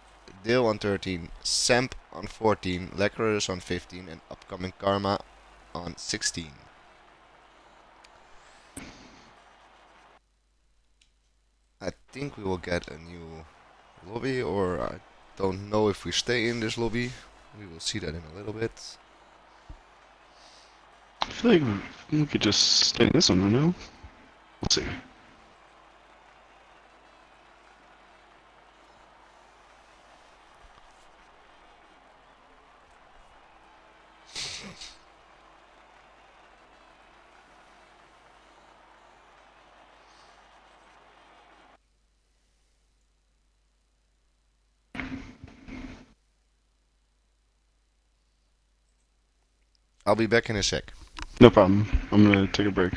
Dale on 13, Semp on 14, Leclerus on 15, and upcoming Karma on 16. I think we will get a new lobby, or I don't know if we stay in this lobby. We will see that in a little bit. I feel like we could just stay in this one, you know? We'll see. I'll be back in a sec. No problem. I'm gonna take a break.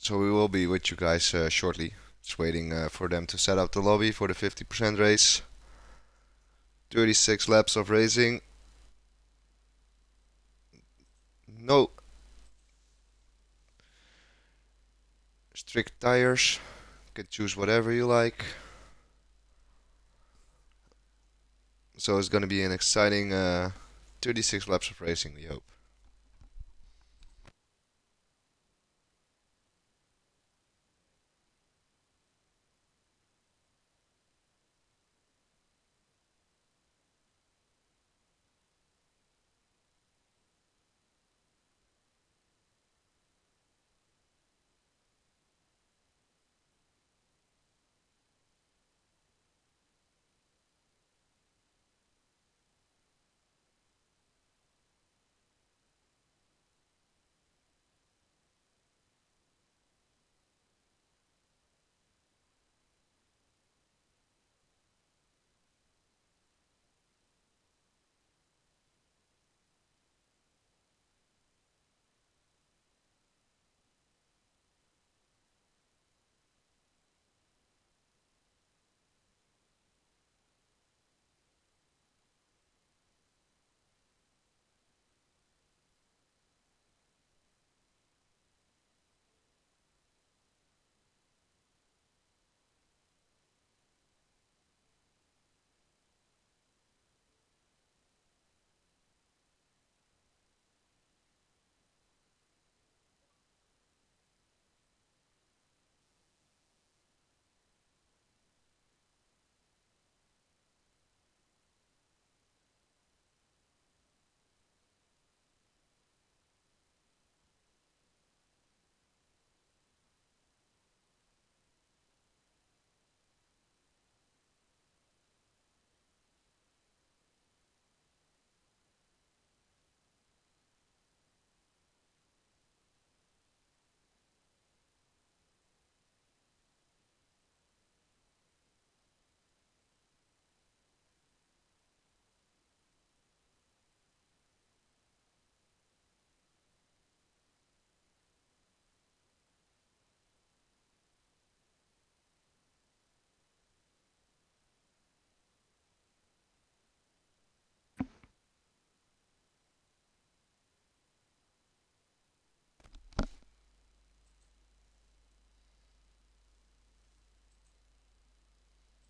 So we will be with you guys shortly. Just waiting for them to set up the lobby for the 50% race. 36 laps of racing. No strict tires. You can choose whatever you like. So it's going to be an exciting 36 laps of racing, we hope.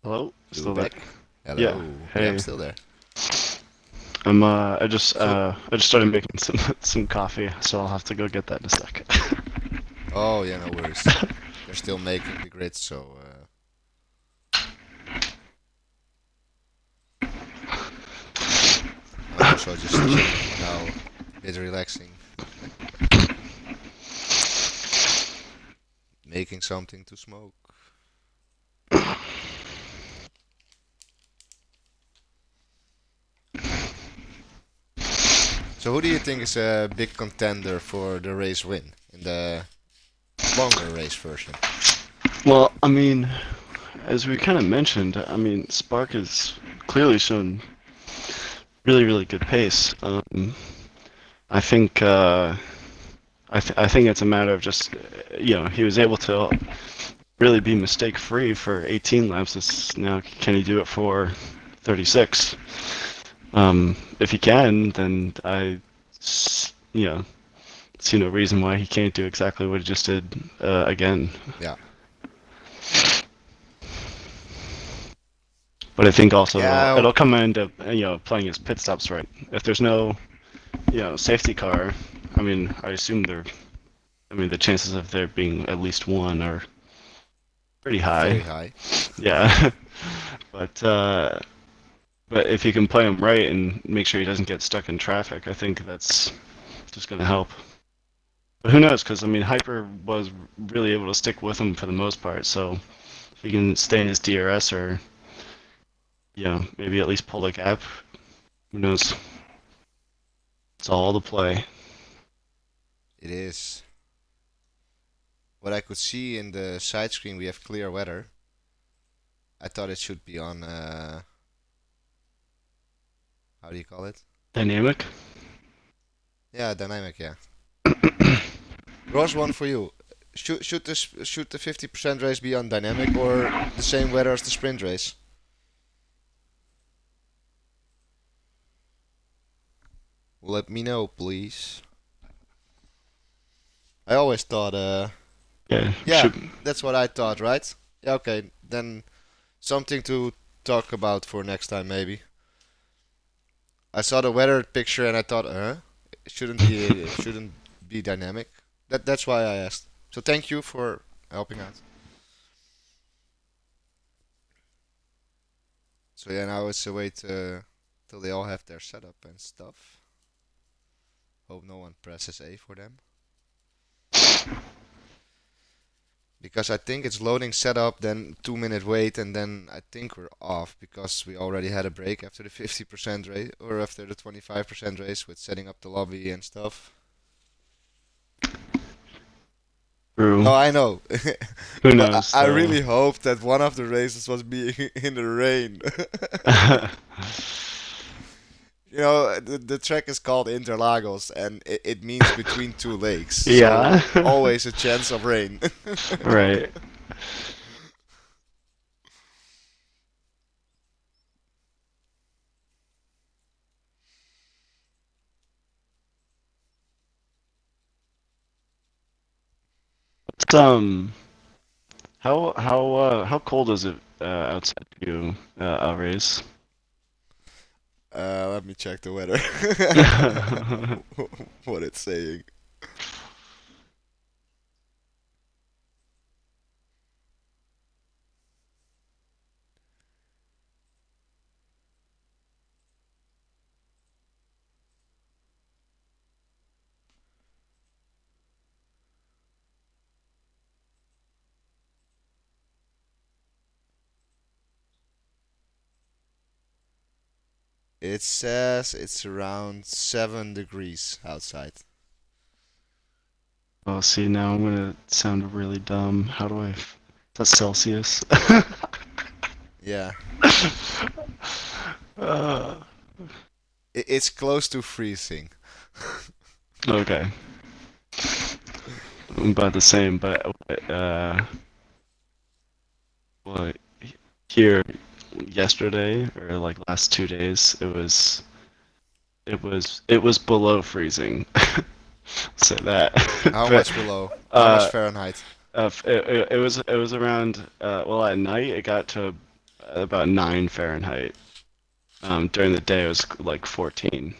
Hello? We will Still there? back. Yeah. Hello. Yeah, I'm Hey. still there. So, I just started making some coffee, so I'll have to go get that in a sec. oh yeah, no worries. They're still making the grid, so I'm also just chilling now, a bit relaxing, making something to smoke. So who do you think is a big contender for the race win in the longer race version? Well, I mean, as we kind of mentioned, I mean, Spark has clearly shown really, really good pace. I think I think it's a matter of just he was able to really be mistake free for 18 laps. It's now can he do it for 36? If he can, then you know see no reason why he can't do exactly what he just did again. Yeah. But I think also Yeah, it'll come into playing his pit stops right. If there's no safety car, I mean I assume the chances of there being at least one are pretty high. very high. Yeah, but but if you can play him right and make sure he doesn't get stuck in traffic, I think that's just going to help. But who knows? Because I mean, Hyper was really able to stick with him for the most part. So if he can stay in his DRS or maybe at least pull the gap, who knows? It's all the play. It is. What I could see in the side screen, we have clear weather. I thought it should be on, how do you call it? Dynamic. Yeah, dynamic, yeah. Ross, one for you. should the 50% race be on dynamic or the same weather as the sprint race? Let me know, please. I always thought, Yeah, yeah, should. that's what I thought, right? Yeah, okay, then something to talk about for next time, maybe. I saw the weather picture and I thought, it shouldn't be dynamic. That's why I asked. So thank you for helping out. So yeah, now it's a wait till they all have their setup and stuff. Hope no one presses A for them. Because I think it's loading setup, then 2 minute wait, and then I think we're off because we already had a break after the 50% race or after the 25% race with setting up the lobby and stuff. True. No, I know. Who But I, knows I though? really hoped that one of the races was being in the rain. You know, the track is called Interlagos and it means between two lakes. Yeah. So always a chance of rain. Right. It's, how cold is it outside for you, Alrays? Let me check the weather. What it's saying. It says it's around 7 degrees outside. Oh, see, now I'm gonna sound really dumb. How do I? That's Celsius. Yeah. uh, It's close to freezing. okay. About the same, but well, here yesterday or like last 2 days, it was below freezing. Say that. How But much below? How much uh, Fahrenheit? it was around well, at night it got to about 9 Fahrenheit. During the day it was like 14.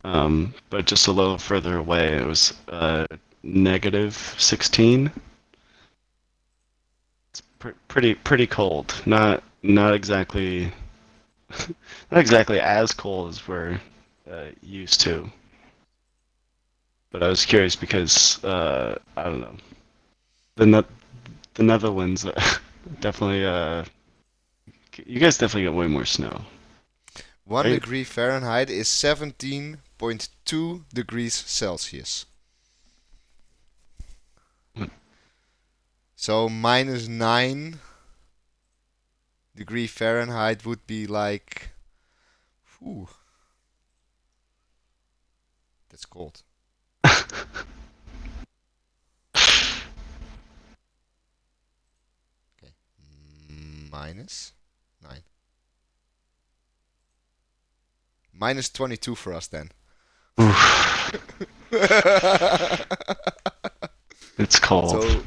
But just a little further away it was negative 16. It's pretty cold. Not exactly not exactly as cold as we're used to. But I was curious because I don't know, the the Netherlands definitely you guys definitely get way more snow, 1 right? degree Fahrenheit is 17.2 degrees Celsius. So minus 9 degree Fahrenheit would be like, whew, that's cold. Okay, minus 9. Minus 22 for us then. Oof, it's cold. So,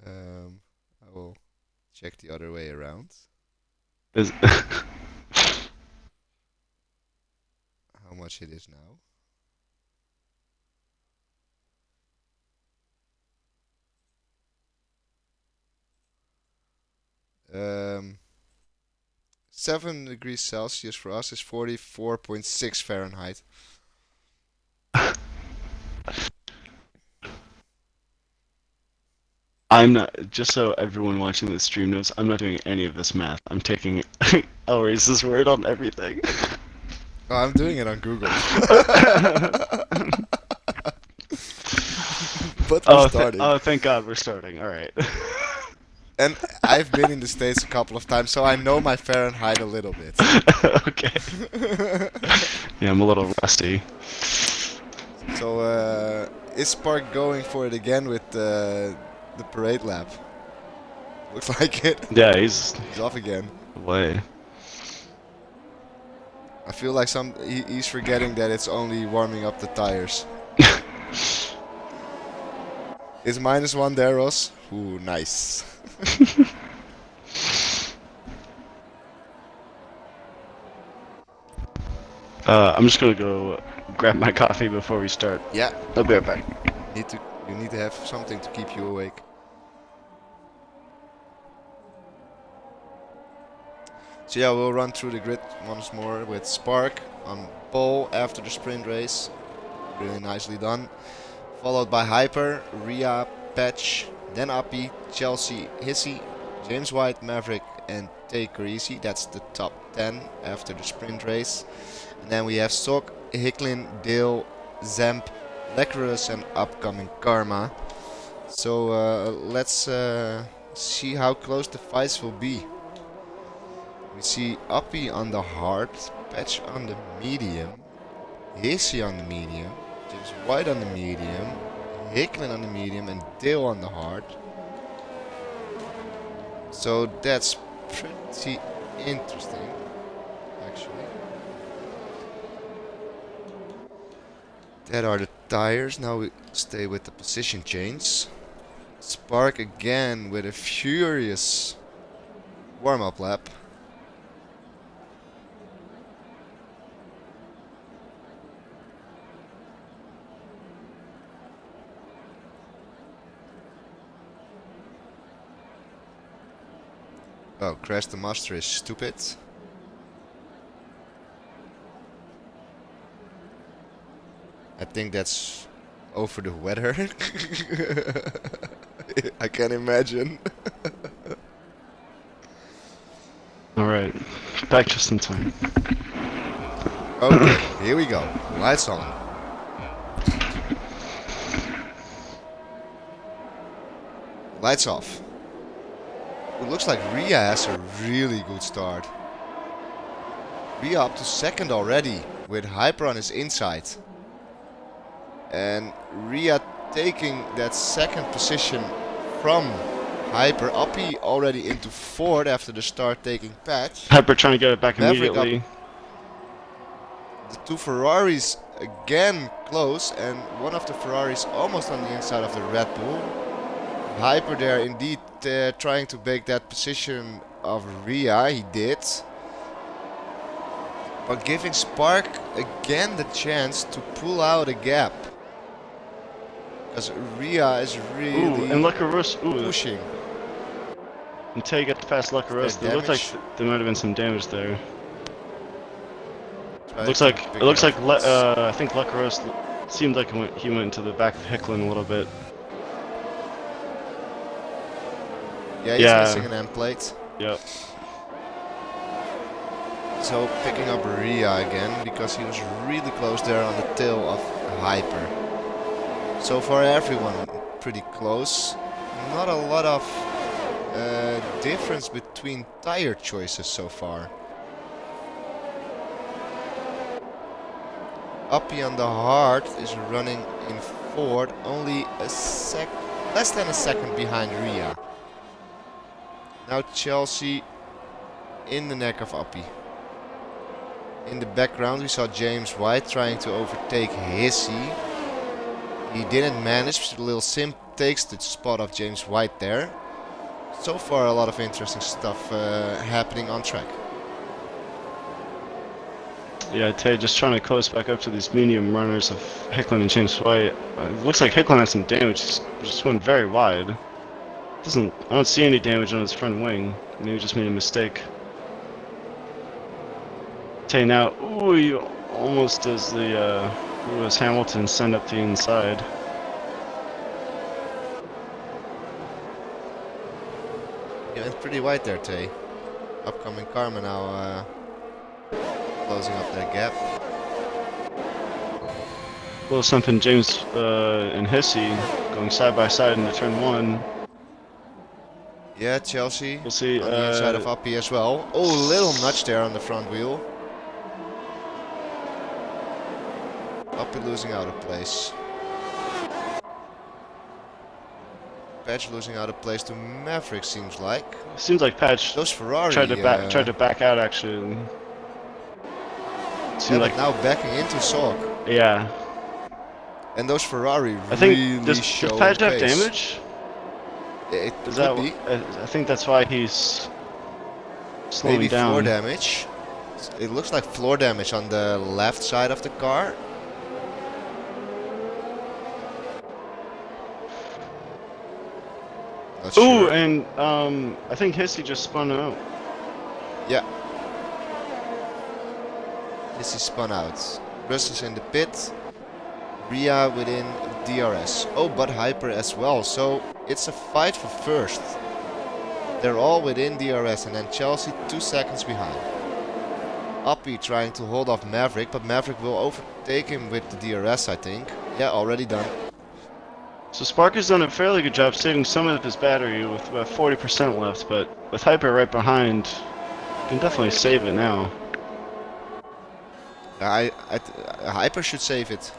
I will check the other way around. Is- How much it is now. Um, 7 degrees Celsius for us is 44.6 Fahrenheit. I'm not, just so everyone watching this stream knows, I'm not doing any of this math. I'm taking Elrace's word on everything. Oh, I'm doing it on Google. But we're starting. Oh, thank God we're starting. All right. And I've been in the States a couple of times, so I know my Fahrenheit a little bit. Okay. Yeah, I'm a little rusty. So, Is Spark going for it again with the parade lap? Looks like it. Yeah, he's He's off again. away. I feel like he's forgetting that it's only warming up the tires. Is -1 there, Ross? Ooh, nice. I'm just gonna go grab my coffee before we start. Yeah. I'll be right back. You need to have something to keep you awake. So yeah, we'll run through the grid once more with Spark on pole after the sprint race. Really nicely done. Followed by Hyper, Ria, Patch, then Appy, Chelsea, Hissy, James White, Maverick, and Take Easy. That's the top 10 after the sprint race. And then we have Sok, Hicklin, Dale, Zamp, Lecrus, and upcoming Karma. So let's see how close the fights will be. We see Appy on the hard, Patch on the medium, Hissy on the medium, James White on the medium, Hicklin on the medium, and Dale on the hard. So that's pretty interesting, actually. That are the tires. Now we stay with the position change. Spark again with a furious warm-up lap. Oh, Crash the Master is stupid. I think that's over the weather. I can imagine. Alright, back just in time. Okay, here we go. Lights on. Lights off. It looks like Ria has a really good start. Ria up to second already with Hyper on his inside. And Ria taking that second position from Hyper. Appy already into fourth after the start taking Patch. Hyper trying to get it back Maverick immediately. The two Ferraris again close, and one of the Ferraris almost on the inside of the Red Bull. Hyper there indeed trying to make that position of Ria, he did. But giving Spark again the chance to pull out a gap. Because Ria is really and Lucarus, pushing. Until you get past Lucarus, it looked like there might have been some damage there. It looks like I think Lucarus seemed like he went into the back of Hicklin a little bit. Yeah, he's missing an end plate. Yep. So picking up Ria again because he was really close there on the tail of Hyper. So far everyone pretty close. Not a lot of difference between tire choices so far. Appy on the hard is running in fourth, only less than a second behind Ria. Now Chelsea in the neck of Appy. In the background we saw James White trying to overtake Hissy. He didn't manage, Lil Sim takes the spot of James White there. So far a lot of interesting stuff happening on track. Yeah, Tay just trying to close back up to these medium runners of Hicklin and James White. It looks like Hicklin has some damage, just went very wide. I don't see any damage on his front wing. Maybe just made a mistake. Tay now, he almost does the Lewis Hamilton send up the inside. Yeah, it's pretty wide there, Tay. Upcoming Karma now closing up that gap. Little something James and Hissy going side by side into turn one. Yeah, Chelsea We'll see. on the inside of Appy as well. Oh, a little nudge there on the front wheel. Appy losing out of place. Patch losing out of place to Maverick, seems like. Seems like Patch Those Ferrari, tried to back out actually. yeah, Seemed but like now backing into Salk. yeah. And those Ferrari I think really does showing Patch have pace. damage? It Is could that be. I think that's why he's Maybe slowing floor down. damage. It looks like floor damage on the left side of the car. Not Ooh, sure. and I think Hissy just spun out. Yeah, this is spun out. Russ is in the pit. Ria within DRS. Oh, but Hyper as well. So it's a fight for first. They're all within DRS, and then Chelsea 2 seconds behind. Uppy trying to hold off Maverick, but Maverick will overtake him with the DRS, I think. Yeah, already done. So Spark has done a fairly good job saving some of his battery with about 40% left, but with Hyper right behind, you can definitely save it now. Hyper should save it.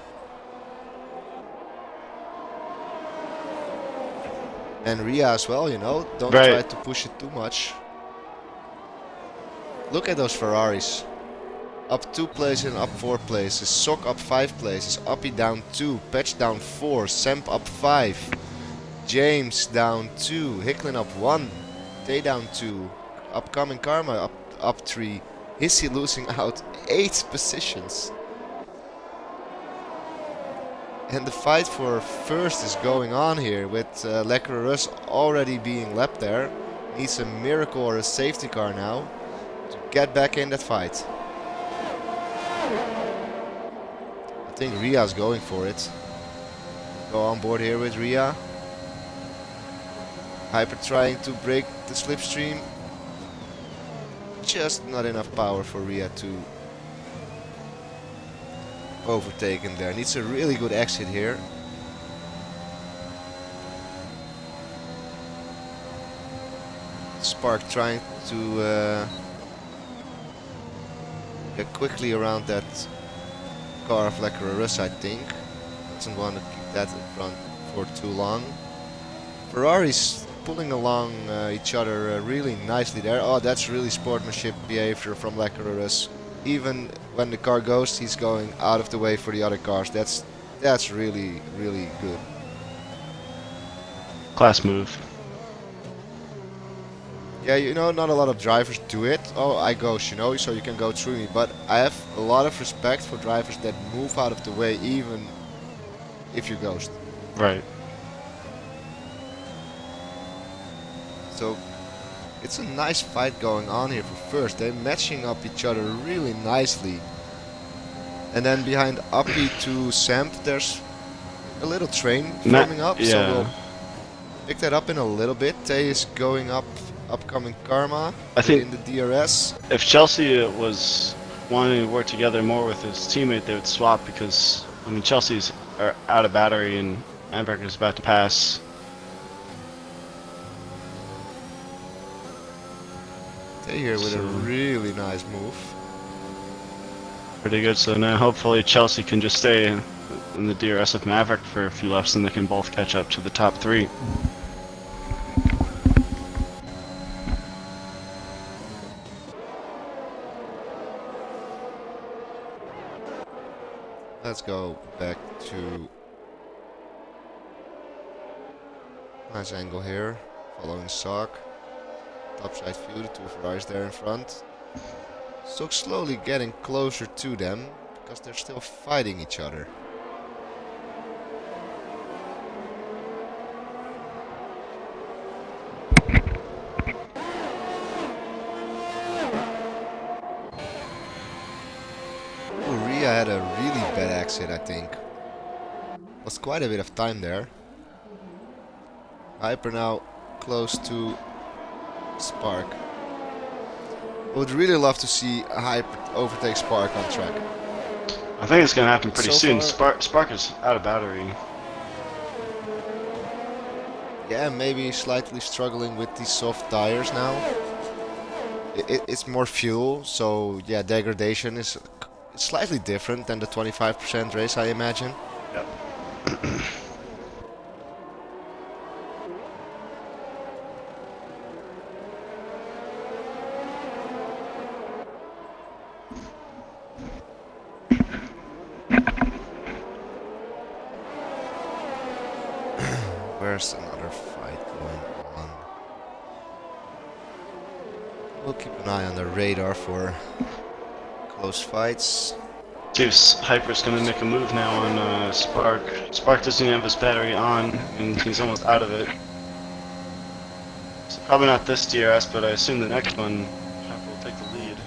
And Ria as well, you know. Don't try Right. to push it too much. Look at those Ferraris. Up 2 places and up 4 places. Sok up 5 places. Uppy down 2. Patch down 4. Semp up 5. James down 2. Hicklin up 1. Tay down 2. Upcoming Karma up 3. Hissy losing out 8 positions. And the fight for first is going on here with Leclerc already being left there. Needs a miracle or a safety car now to get back in that fight. I think Ria's going for it. Go on board here with Ria. Hyper trying to break the slipstream. Just not enough power for Ria to overtake him there. Needs a really good exit here. Spark trying to get quickly around that car of Leclerc, I think. Doesn't want to keep that in front for too long. Ferrari's pulling along each other really nicely there. Oh, that's really sportsmanship behavior from Leclerc. Even when the car goes, he's going out of the way for the other cars. That's really, really good. Class move. Yeah, you know, not a lot of drivers do it. Oh, I ghost, you know, so you can go through me. But I have a lot of respect for drivers that move out of the way even if you ghost. Right. So it's a nice fight going on here for first. They're matching up each other really nicely. And then behind Uppy to Samp, there's a little train forming up. Yeah. So we'll pick that up in a little bit. Tay is going up. Upcoming Karma I think in the DRS. if Chelsea was wanting to work together more with his teammate, they would swap because, I mean, Chelsea's are out of battery and Amberg is about to pass. Tay here with a really nice move. Pretty good. So now hopefully Chelsea can just stay in the DRS of Maverick for a few laps and they can both catch up to the top 3. Let's go back to nice angle here, following Sock. Topside view, the 2 Ferraris there in front. Sock slowly getting closer to them because they're still fighting each other. Ria had a really bad exit, I think. Was quite a bit of time there. Hyper now close to Spark. Would really love to see Hyper overtake Spark on track. I think it's going to happen pretty So soon. far- Spark is out of battery. Yeah, maybe slightly struggling with these soft tires now. It's more fuel, so yeah, degradation is slightly different than the 25% race, I imagine. Yep. Where's another fight going on? We'll keep an eye on the radar for close fights. Deuce, Hyper's gonna make a move now on Spark. Spark doesn't have his battery on, and he's almost out of it. So probably not this DRS, but I assume the next one, Hyper will take the lead.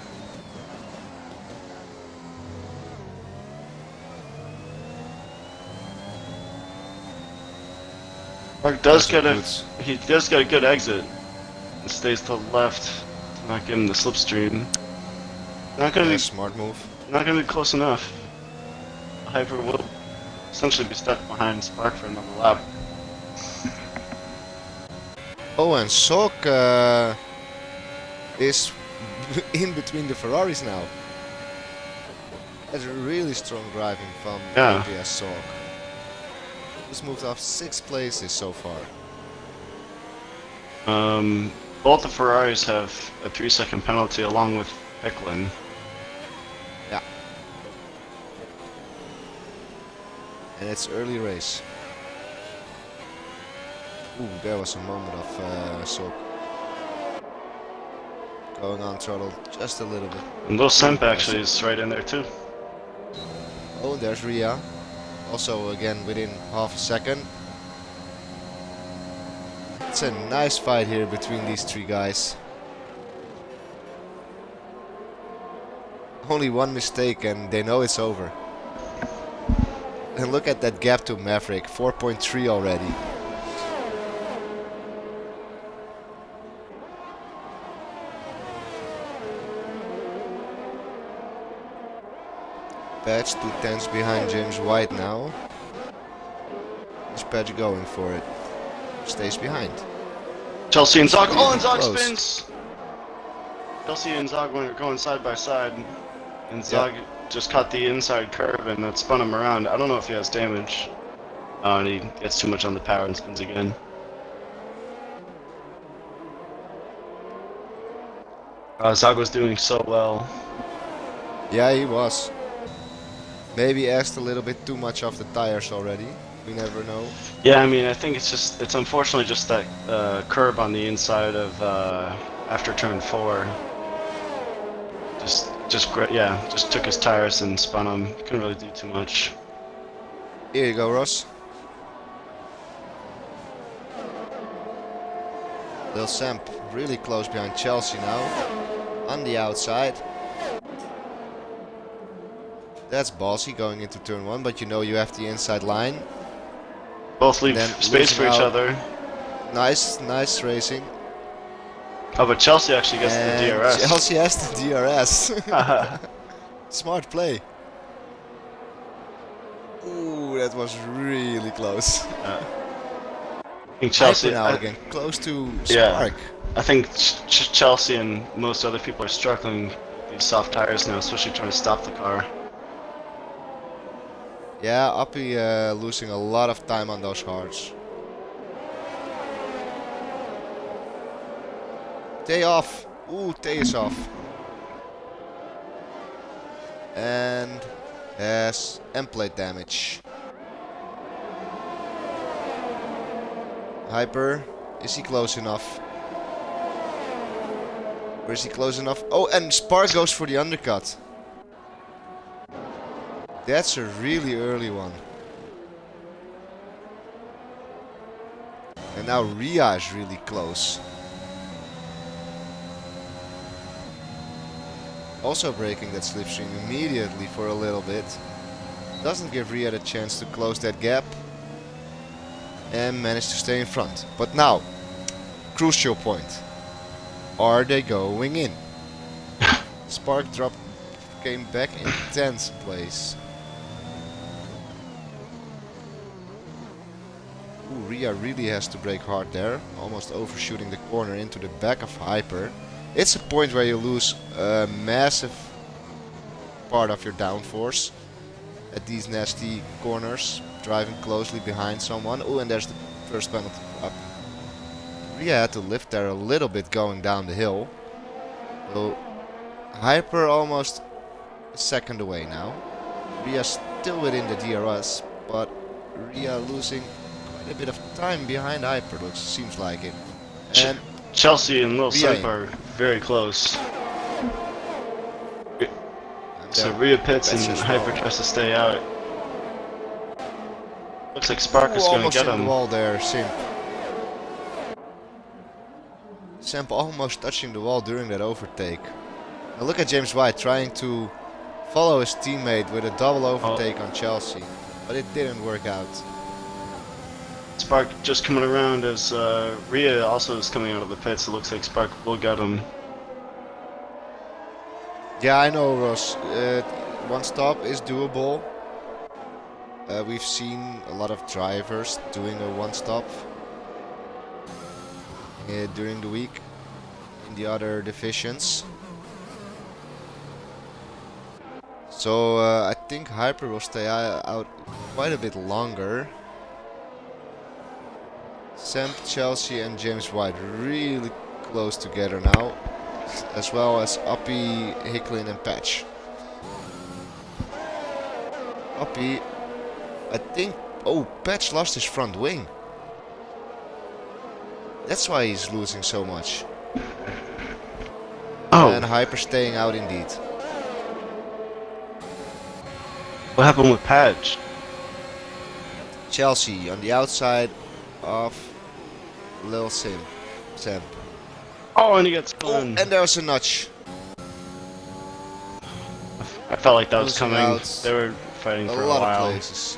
Spark does get a good exit. It stays to the left to not give him the slipstream. Not gonna Yeah, be smart move. not gonna be close enough. Hyper will essentially be stuck behind Spark for another lap. Oh, and Sok is in between the Ferraris now. That's really strong driving from Yeah. APS Sok. He's moved off 6 places so far. Both the Ferraris have a 3-second penalty along with Hecklin. Yeah. And it's early race. Ooh, there was a moment of Sok going on throttle just a little bit. And Lil Semp actually is right in there too. Oh, there's Ria. Also again within half a second. It's a nice fight here between these 3 guys. Only one mistake and they know it's over. And look at that gap to Maverick, 4.3 already. Patch 2 tenths behind James White now. Is Patch going for it? Stays behind. Chelsea and Zog. Oh, and Zog Close. spins! Chelsea and Zog were going side by side. And Zog just caught the inside curve and that spun him around. I don't know if he has damage. And he gets too much on the power and spins again. Zog was doing so well. Yeah, he was. Maybe asked a little bit too much of the tires already. We never know. Yeah, I mean, I think it's unfortunately just that curb on the inside of after turn 4. Just took his tires and spun him. Couldn't really do too much. Here you go, Ross. Lil Samp really close behind Chelsea now. On the outside. That's ballsy going into turn 1, but you know you have the inside line. Both leave space for each out. other. Nice racing. Oh, but Chelsea actually gets the DRS. Chelsea has the DRS. Smart play. Ooh, that was really close. I think Chelsea now again, close to Yeah, Spark. I think Chelsea and most other people are struggling with these soft tires now, especially trying to stop the car. Yeah, Uppy losing a lot of time on those hards. Tay off. Ooh, Tay is off. And has end plate damage. Hyper, is he close enough? Or is he close enough? Oh, and Spark goes for the undercut. That's a really early one. And now Ria is really close. Also breaking that slipstream immediately for a little bit. Doesn't give Ria the chance to close that gap. And managed to stay in front. But now, crucial point. Are they going in? Spark came back in 10th place. Ooh, Ria really has to brake hard there. Almost overshooting the corner into the back of Hyper. It's a point where you lose a massive part of your downforce at these nasty corners, driving closely behind someone. Oh, and there's the first penalty up. Ria had to lift there a little bit going down the hill. So Hyper almost a second away now. Ria still within the DRS, but Ria losing quite quite a bit of time behind Hyper, seems like it. Ch And Chelsea and Lil Ria Simp in. are very close. And So there, Rhea pits and Betch as Hyper well. tries to stay out. Looks like Spark Ooh, is going to almost get in the him. wall there, Simp. Simp almost touching the wall during that overtake. Now look at James White trying to follow his teammate with a double overtake on Chelsea. But it didn't work out. Spark just coming around as Rhea also is coming out of the pits. It looks like Spark will get him. Yeah, I know, Ross. One stop is doable. We've seen a lot of drivers doing a one stop during the week in the other divisions. So I think Hyper will stay out quite a bit longer. Sam, Chelsea and James White really close together now. As well as Uppy, Hicklin and Patch. Uppy, I think... Oh, Patch lost his front wing. That's why he's losing so much. Oh, And Hyper staying out indeed. what happened with Patch? Chelsea on the outside of Lil Simp. Oh, and he gets Oh, spun. and there's a notch. I felt like that was Losing coming. out They were fighting a for a lot of while. places.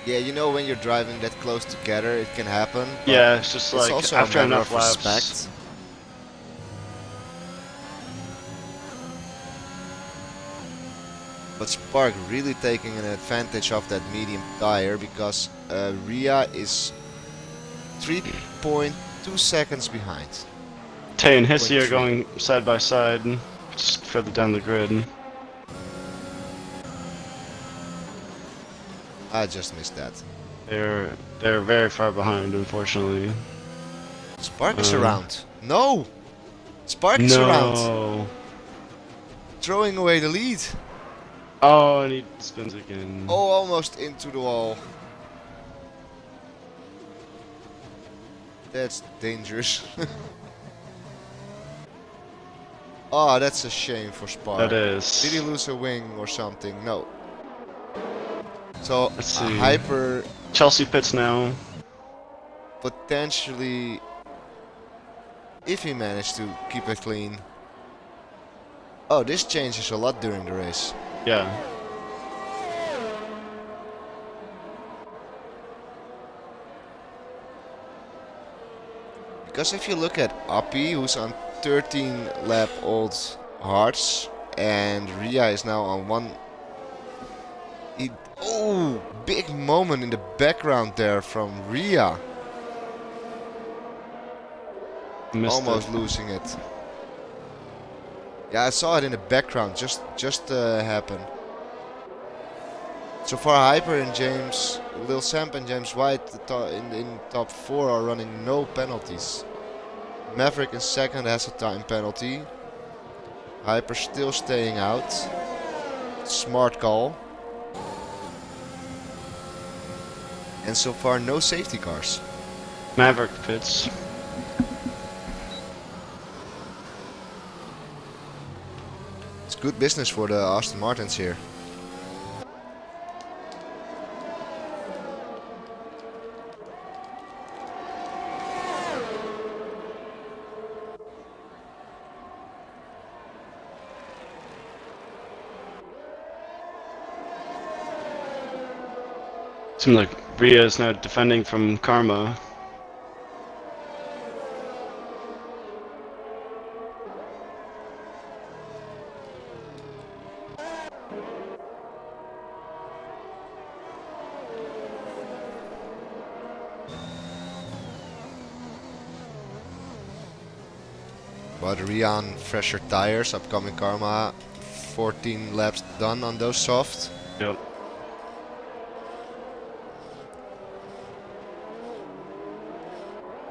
Yeah, you know when you're driving that close together, it can happen. But Yeah, it's just it's like also after a matter enough of laps. respect. But Spark really taking an advantage of that medium tire because Ria is 3.2 seconds behind. Tay and Hissy are 0.3. going side by side, just further down the grid. I just missed that. They're very far behind, unfortunately. Spark is around. No! Spark is around. No. Throwing away the lead. Oh, and he spins again. Oh, almost into the wall. That's dangerous. Oh, that's a shame for Spark. That is. Did he lose a wing or something? No. So, Let's see. Hyper Chelsea pits now. potentially, if he managed to keep it clean. Oh, this changes a lot during the race. Yeah. Because if you look at Appy, who's on 13 lap old hards, and Ria is now on one. Oh, big moment in the background there from Ria. Missed Almost it. losing it. Yeah, I saw it in the background, just happen. So far, Hyper and James, Lil Samp and James White in top 4 are running no penalties. Maverick in second has a time penalty. Hyper still staying out. Smart call. And so far, no safety cars. Maverick pits. It's good business for the Aston Martins here. Seems like Rhea is now defending from Karma. But Rian, fresher tires, upcoming Karma, 14 laps done on those soft. Yep.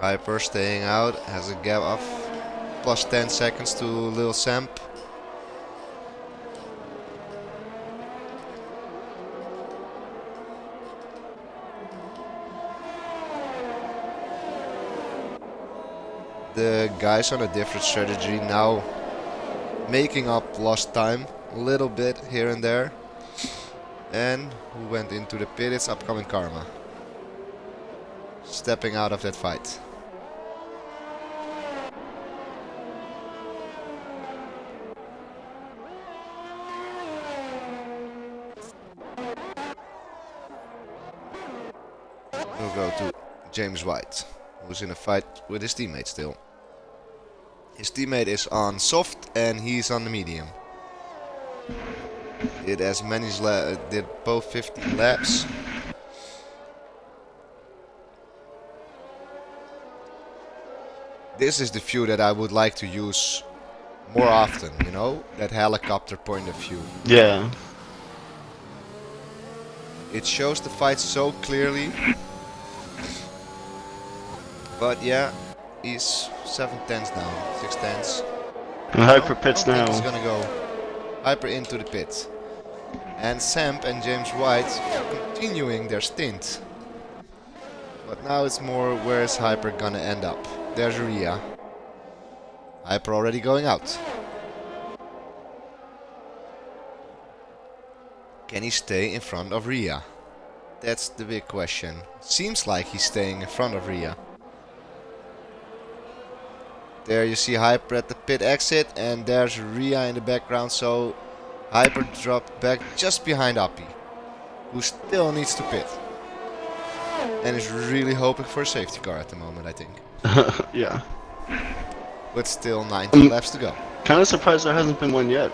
Hyper staying out, has a gap of plus 10 seconds to Lil Samp. the guys on a different strategy now, making up lost time a little bit here and there. And who went into the pit? It's upcoming Karma. Stepping out of that fight. We'll go to James White, who's in a fight with his teammate still. His teammate is on soft and he's on the medium. Did as many did both 15 laps. This is the view that I would like to use more often, you know? That helicopter point of view. Yeah. It shows the fight so clearly. But yeah, he's 7 tenths down, 6 tenths. And Hyper pits now. He's gonna go Hyper into the pit. And Samp and James White continuing their stint. But now it's more, where is Hyper gonna end up? There's Rhea. Hyper already going out. Can he stay in front of Rhea? That's the big question. Seems like he's staying in front of Rhea. There you see Hyper at the pit exit, and there's Rhea in the background, so Hyper dropped back just behind Appy, who still needs to pit. And is really hoping for a safety car at the moment, I think. Yeah. But still 19 laps to go. Kind of surprised there hasn't been one yet.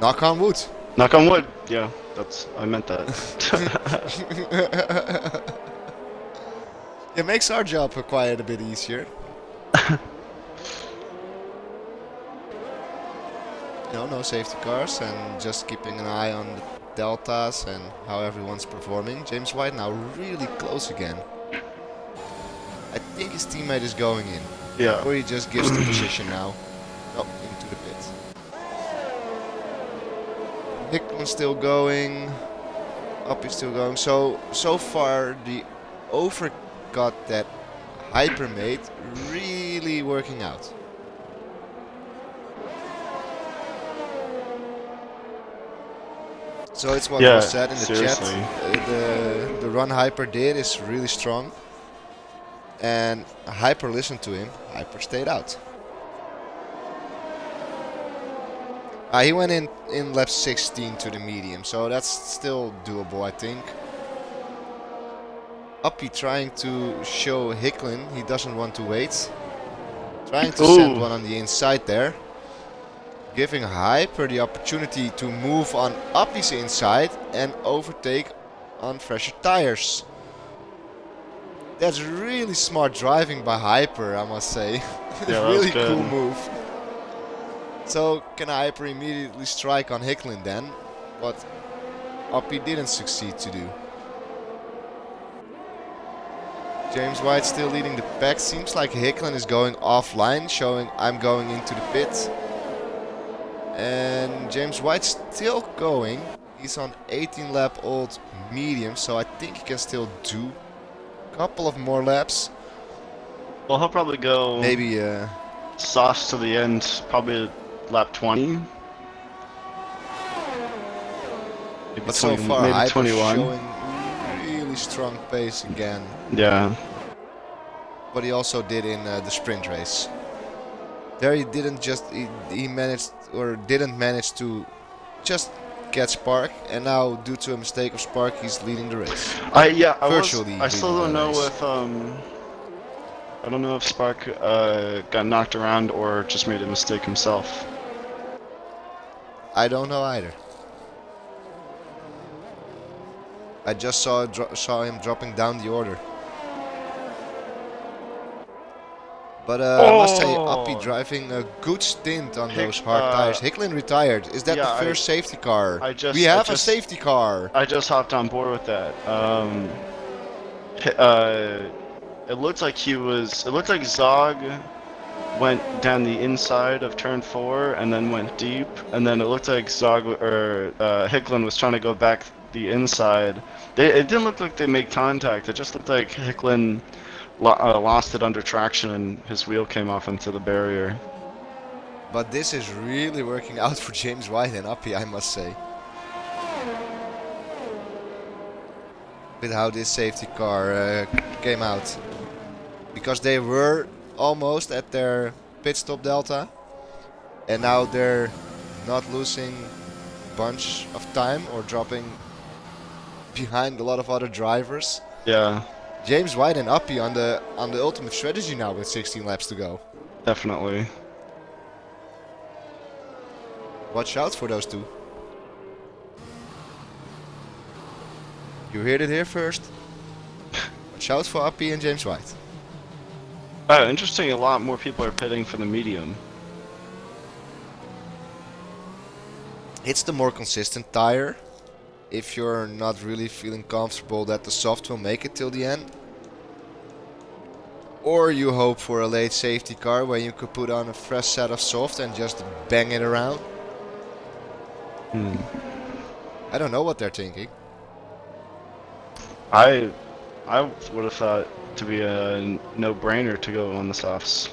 Knock on wood. Knock on wood. Yeah, I meant that. It makes our job quite a bit easier. You know, no safety cars and just keeping an eye on the deltas and how everyone's performing. James White now really close again. I think his teammate is going in. Yeah. Or he just gives the position now. Oh, into the pit. Hickman's still going. Up is still going. So far the overcut that Hyper made really working out. So it's what was said in the seriously. chat. The run Hyper did is really strong. And Hyper listened to him. Hyper stayed out. He went in lap 16 to the medium, so that's still doable, I think. Uppy trying to show Hicklin he doesn't want to wait. Trying to send one on the inside there. Giving Hyper the opportunity to move on Uppy's inside and overtake on fresher tires. That's really smart driving by Hyper, I must say. Yeah, really cool move. So can Hyper immediately strike on Hicklin then? What Uppy didn't succeed to do. James White still leading the pack. Seems like Hicklin is going offline, showing I'm going into the pit. And James White still going. He's on 18 lap old medium, so I think he can still do a couple of more laps. Well, he'll probably go maybe sauce to the end, probably lap 20. Maybe but so far, maybe Hyper 21. Showing really strong pace again. Yeah. What he also did in the sprint race. There he didn't just he managed or didn't manage to just get Spark, and now due to a mistake of Spark, he's leading the race. I still don't know if I don't know if Spark got knocked around or just made a mistake himself. I don't know either. I just saw him dropping down the order. But I must say, Uppy driving a good stint on those hard tires. Hicklin retired. Is that the first safety car? We have a safety car. I just hopped on board with that. It looked like Zog went down the inside of turn 4 and then went deep, and then it looked like Hicklin was trying to go back the inside. It didn't look like they made contact. It just looked like Hicklin lost it under traction and his wheel came off into the barrier. But this is really working out for James White and Appy, I must say. With how this safety car came out. Because they were almost at their pit stop delta. And now they're not losing a bunch of time or dropping behind a lot of other drivers. Yeah, James White and Appy on the ultimate strategy now with 16 laps to go. definitely. Watch out for those two. You heard it here first. Watch out for Appy and James White. Interesting, a lot more people are pitting for the medium. It's the more consistent tire. If you're not really feeling comfortable that the soft will make it till the end. Or you hope for a late safety car where you could put on a fresh set of soft and just bang it around. I don't know what they're thinking. I would have thought to be a no-brainer to go on the softs.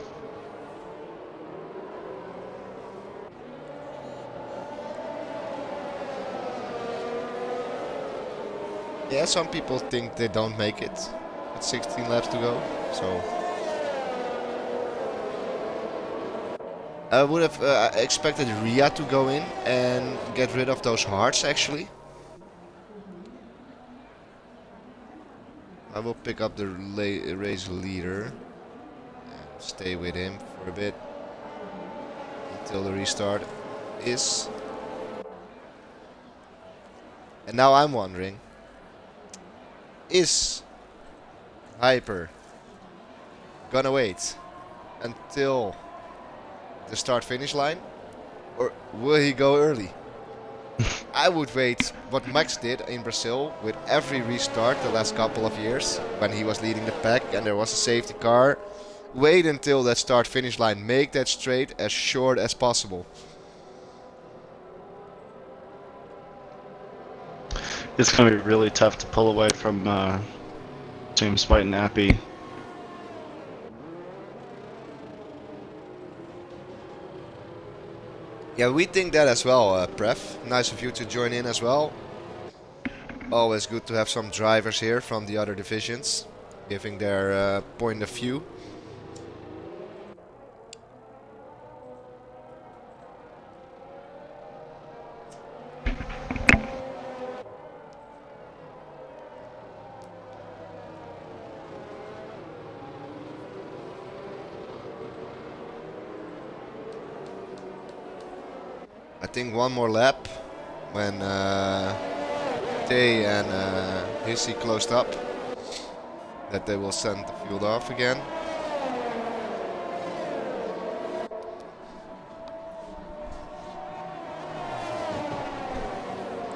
Yeah, some people think they don't make it with 16 laps to go, so I would have expected Ria to go in and get rid of those hards actually. I will pick up the race leader and stay with him for a bit until the restart is. And now I'm wondering, is Hyper gonna wait until the start finish line or will he go early? I would wait what Max did in Brazil with every restart the last couple of years when he was leading the pack and there was a safety car. Wait until that start finish line, make that straight as short as possible. It's going to be really tough to pull away from James White and Appy. Yeah, we think that as well, Pref. Nice of you to join in as well. Always good to have some drivers here from the other divisions, giving their point of view. I think one more lap when Tay and Hissy closed up, that they will send the field off again.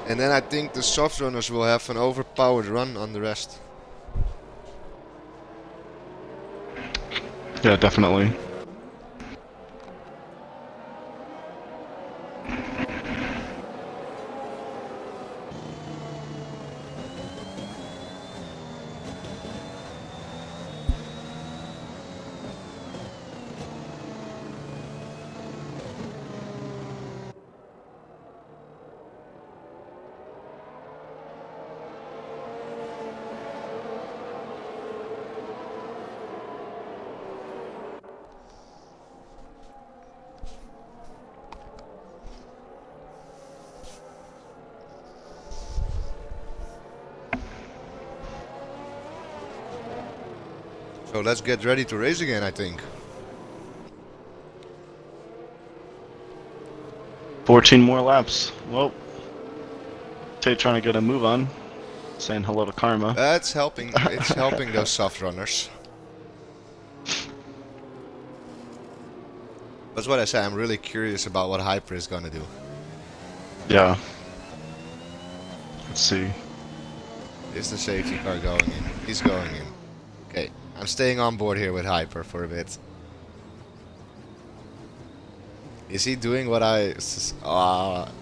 And then I think the soft runners will have an overpowered run on the rest. Yeah, definitely. So let's get ready to race again, I think. 14 more laps. Well, Tay trying to get a move on, saying hello to Karma. That's helping. It's helping those soft runners. That's what I say. I'm really curious about what Hyper is gonna do. Yeah. Let's see. Is the safety car going in? He's going in. Okay, I'm staying on board here with Hyper for a bit. Is he doing what I...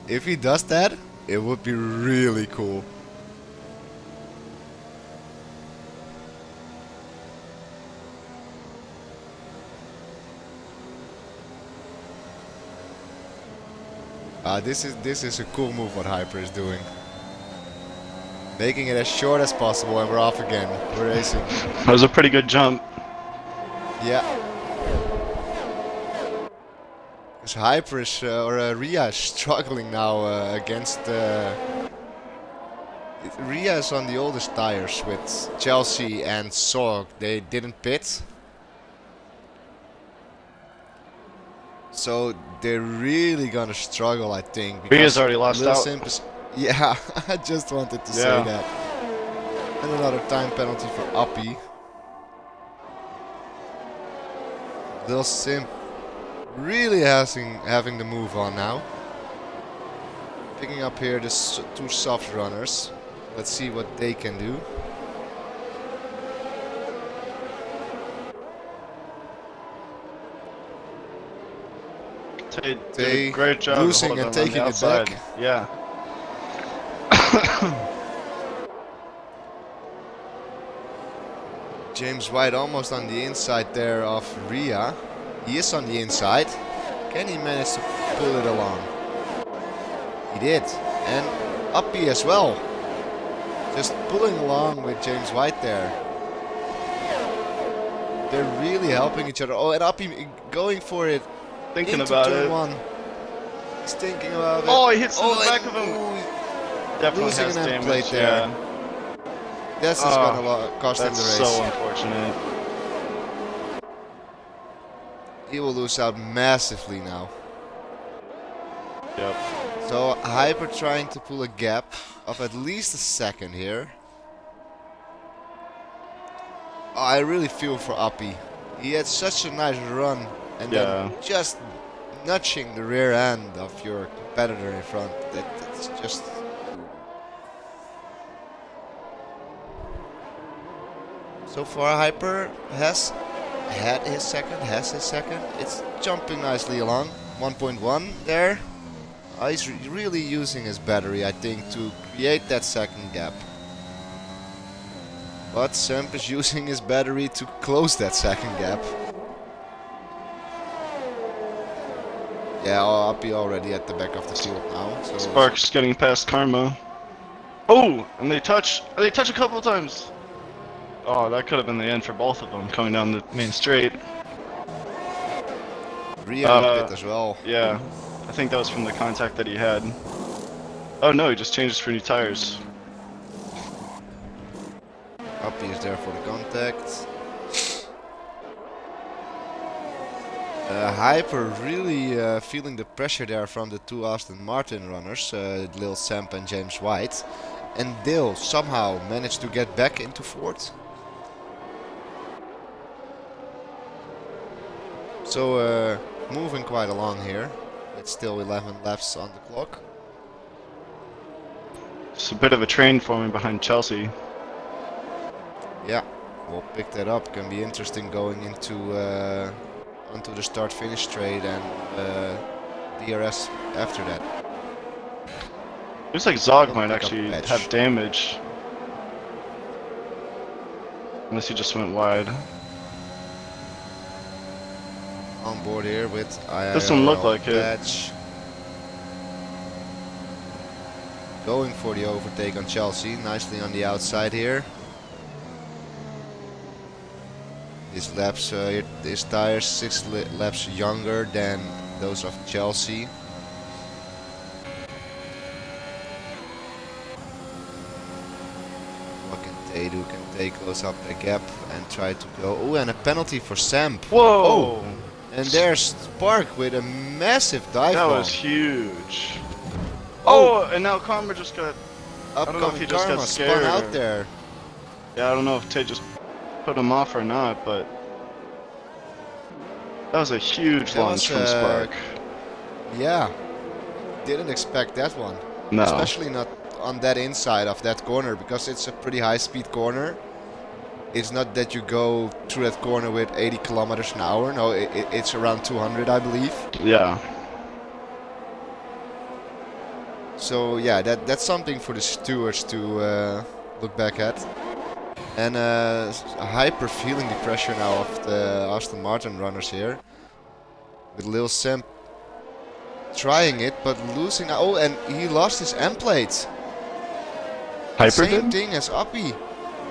if he does that, it would be really cool. This is a cool move what Hyper is doing. Making it as short as possible, and we're off again. We're racing. That was a pretty good jump. Yeah. Because Hyper is, or Ria is struggling now against... Ria is on the oldest tires with Chelsea and Sorg. They didn't pit. So they're really gonna struggle, I think. Ria's already lost Lil out. Simp is, yeah, I just wanted to say that. And another time penalty for Uppy. Lil Simp really having the move on now. Picking up here the two soft runners. Let's see what they can do. Tay did a great job losing and taking it back. Yeah. James White almost on the inside there of Ria. He is on the inside. Can he manage to pull it along? He did. And Uppy as well. Just pulling along with James White there. They're really helping each other. Oh, and Uppy going for it. Thinking into about turn it. one. He's thinking about it. Oh, he hits in the back and- of him. ooh, Definitely losing has an end damage. plate there. Yeah. This is gonna cost him the That's race. so unfortunate. He will lose out massively now. Yep. So Hyper trying to pull a gap of at least a second here. Oh, I really feel for Uppy. He had such a nice run and then just nudging the rear end of your competitor in front. That's just... So far Hyper has his second. It's jumping nicely along. 1.1 there. He's really using his battery, I think, to create that second gap. But Semp is using his battery to close that second gap. Yeah, Uppy already at the back of the field now. So Sparks getting past Karma. Oh, and they touch a couple of times. Oh, that could have been the end for both of them coming down the main straight. Ria pit as well. Yeah, I think that was from the contact that he had. Oh no, he just changes for new tires. Uppy is there for the contact. Hyper really feeling the pressure there from the two Aston Martin runners, Lil Samp and James White. And they'll somehow manage to get back into fourth. So moving quite along here. It's still 11 laps on the clock. It's a bit of a train forming behind Chelsea. Yeah, we'll pick that up. Can be interesting going into onto the start-finish straight and DRS after that. Looks like Zog He'll might pick up actually patch. have damage. Unless he just went wide. On board here with IIRL Doesn't look like it. patch. Going for the overtake on Chelsea, nicely on the outside here. His laps, his tires 6 laps younger than those of Chelsea. What can they do? Can they close up the gap and try to go? Oh, and a penalty for Samp. Whoa! Oh, and there's Spark with a massive dive That bomb. was huge. Oh, and now Karma just got... I don't know if he just got Spun scared out or- there. Yeah, I don't know if Tay just put him off or not, but... That was a huge That launch was, from Spark. Yeah, didn't expect that one. No. Especially not on that inside of that corner, because it's a pretty high-speed corner. It's not that you go through that corner with 80 kilometers an hour. No, it's around 200, I believe. Yeah. So yeah, that's something for the stewards to look back at. And Hyper feeling the pressure now of the Aston Martin runners here. With Lil Simp trying it, but losing. Oh, and he lost his end plate. Hyper Same did? thing as Uppy.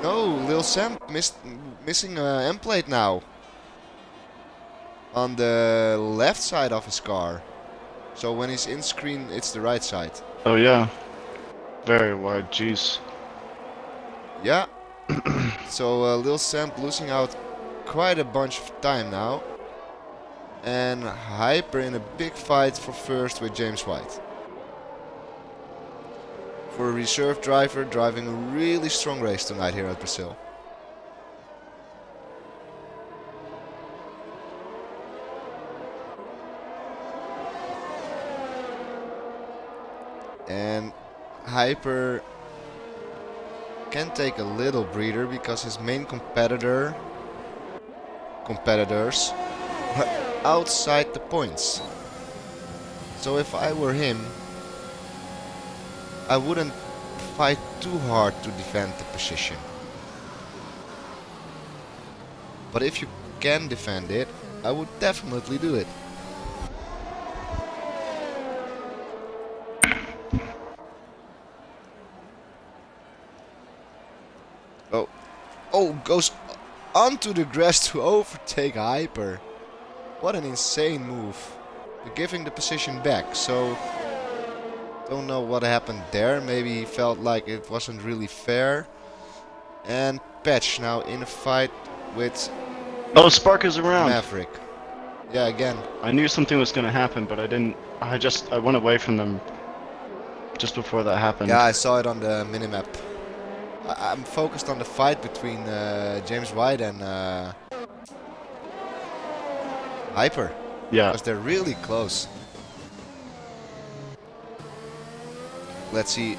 No, Lil Sam missing an end plate now. On the left side of his car. So when he's in screen, it's the right side. Oh yeah. Very wide, jeez. Yeah. So Lil Sam losing out quite a bunch of time now. And Hyper in a big fight for first with James White. For a reserve driver, driving a really strong race tonight here at Brazil. And Hyper can take a little breather because his main competitors are outside the points. So if I were him, I wouldn't fight too hard to defend the position. But if you can defend it, I would definitely do it. Oh, goes onto the grass to overtake Hyper. What an insane move. Giving the position back, so don't know what happened there. Maybe he felt like it wasn't really fair. And Patch now in a fight with Oh, Spark is around. Maverick. Yeah, again. I knew something was gonna happen, but I didn't. I went away from them just before that happened. Yeah, I saw it on the minimap. I'm focused on the fight between James White and Hyper. Yeah. Because they're really close. Let's see.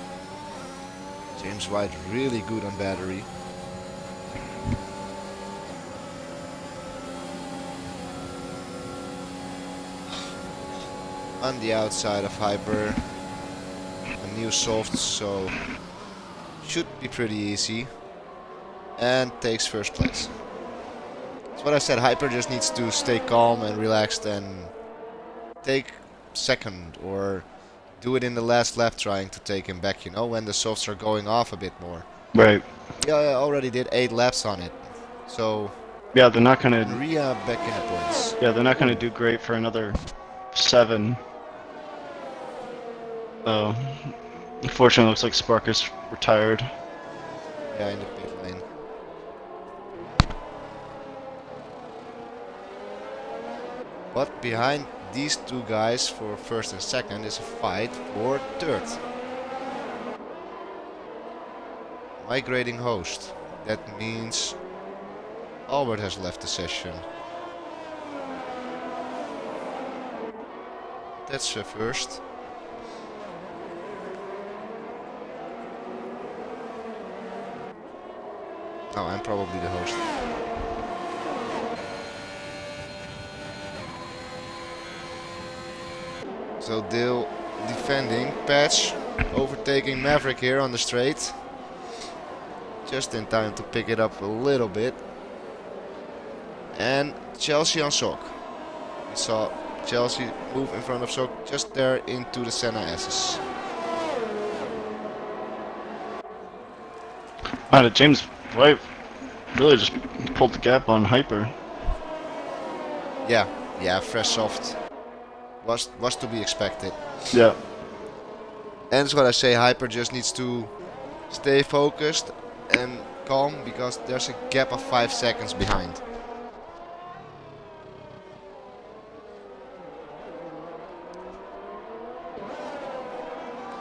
James White really good on battery. On the outside of Hyper. A new soft, so should be pretty easy. And takes first place. That's what I said, Hyper just needs to stay calm and relaxed and take second or do it in the last lap trying to take him back, you know, when the softs are going off a bit more. Right. Yeah, I already did 8 laps on it. So Yeah, they're not gonna. Ria back in the points. Yeah, they're not gonna do great for another 7. Oh, unfortunately, looks like Spark is retired. Yeah, in the pit lane. But behind these two guys for first and second is a fight for third. Migrating host. That means Albert has left the session. That's a first. No, I'm probably the host. So Dale defending. Patch overtaking Maverick here on the straight. Just in time to pick it up a little bit. And Chelsea on Sok. We saw Chelsea move in front of Sok just there into the Senna S's. Wow, James White really just pulled the gap on Hyper. Yeah, fresh soft. Was to be expected. Yeah. And that's what I say, Hyper just needs to stay focused and calm because there's a gap of 5 seconds behind.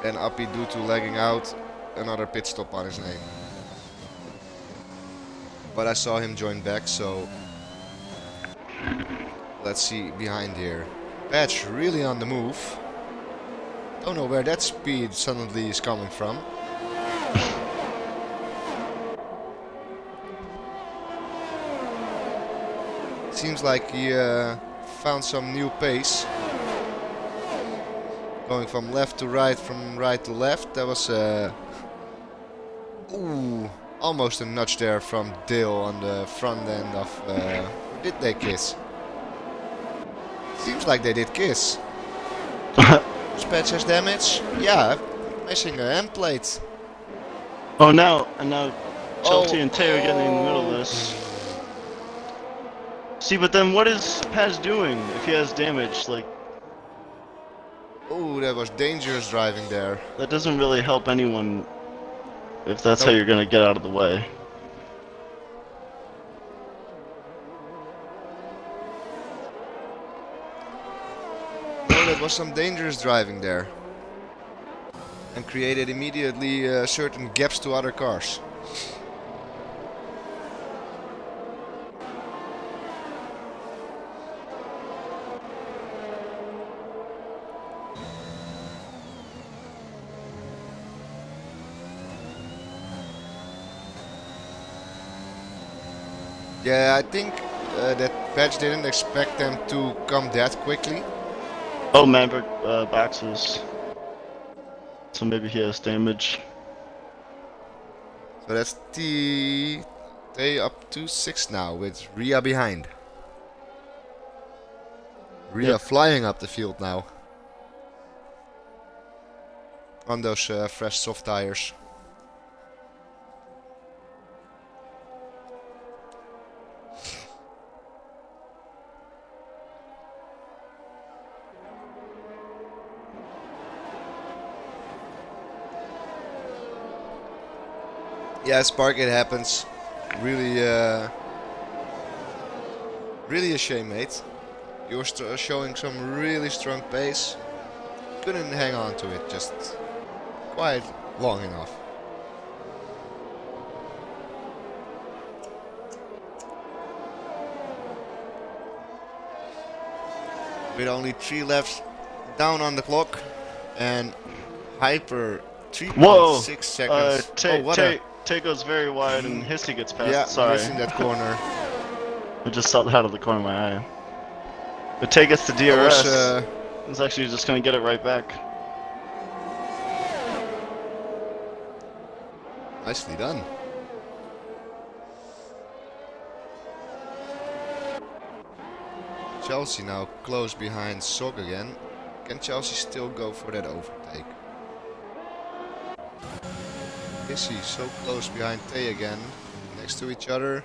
And Appy, due to lagging out, another pit stop on his name. But I saw him join back, so let's see behind here. Patch really on the move. Don't know where that speed suddenly is coming from. Seems like he found some new pace. Going from left to right, from right to left. That was almost a nudge there from Dale on the front end of... did they kiss? Seems like they did kiss. This patch has damage. Yeah, missing a end plate. Oh, now Chelsea Oh, and Tay are getting in the middle of oh. this. See, but then what is Paz doing if he has damage? Like, Oh, that was dangerous driving there. that doesn't really help anyone if that's how Nope. you're gonna get out of the way. No, that was some dangerous driving there. And created immediately certain gaps to other cars. Yeah, I think that patch didn't expect them to come that quickly. Oh, Manberg boxes. So maybe he has damage. So that's they up to 6 now with Ria behind. Ria Yep. flying up the field now. On those fresh soft tires. Yeah, Spark, it happens. Really, really a shame, mate. You were showing some really strong pace. Couldn't hang on to it just quite long enough. With only 3 laps down on the clock and Hyper Whoa! 3.6 seconds. Oh, what a... Tay goes very wide and Hissy gets past. Yeah, Sorry. missing that corner. I just saw that out of the corner of my eye. But Tay gets the That was DRS. He's actually just gonna get it right back. nicely done. Chelsea now close behind Sog again. Can Chelsea still go for that overtake? Is he so close behind Tay again? Next to each other.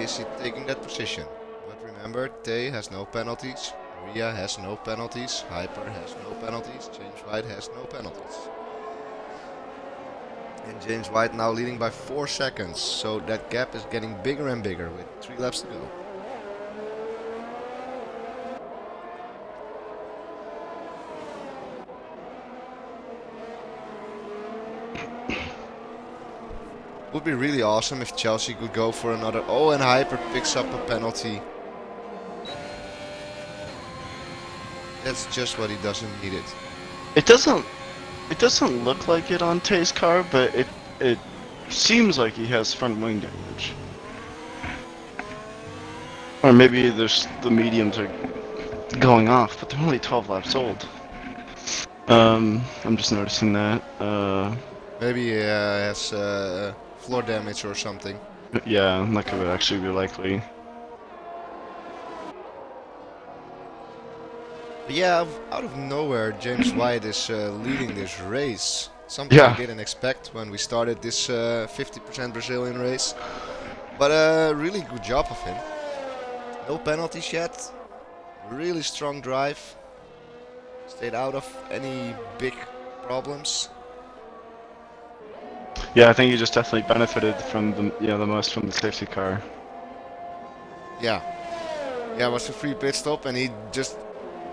Is he taking that position? But remember, Tay has no penalties. Ria has no penalties. Hyper has no penalties. James White has no penalties. And James White now leading by 4 seconds. So that gap is getting bigger and bigger with 3 laps to go. Would be really awesome if Chelsea could go for another. Oh, and Hyper picks up a penalty. That's just what he doesn't need it. It doesn't look like it on Tay's car, but it seems like he has front wing damage. Or maybe the mediums are going off, but they're only 12 laps old. I'm just noticing that. Maybe he has floor damage or something. Yeah, that could actually be likely. But yeah, out of nowhere, James White is leading this race. Something Yeah. I didn't expect when we started this 50% Brazilian race. But really good job of him. No penalties yet. Really strong drive. Stayed out of any big problems. Yeah, I think he just definitely benefited from the most from the safety car. Yeah. Yeah, it was a free pit stop and he just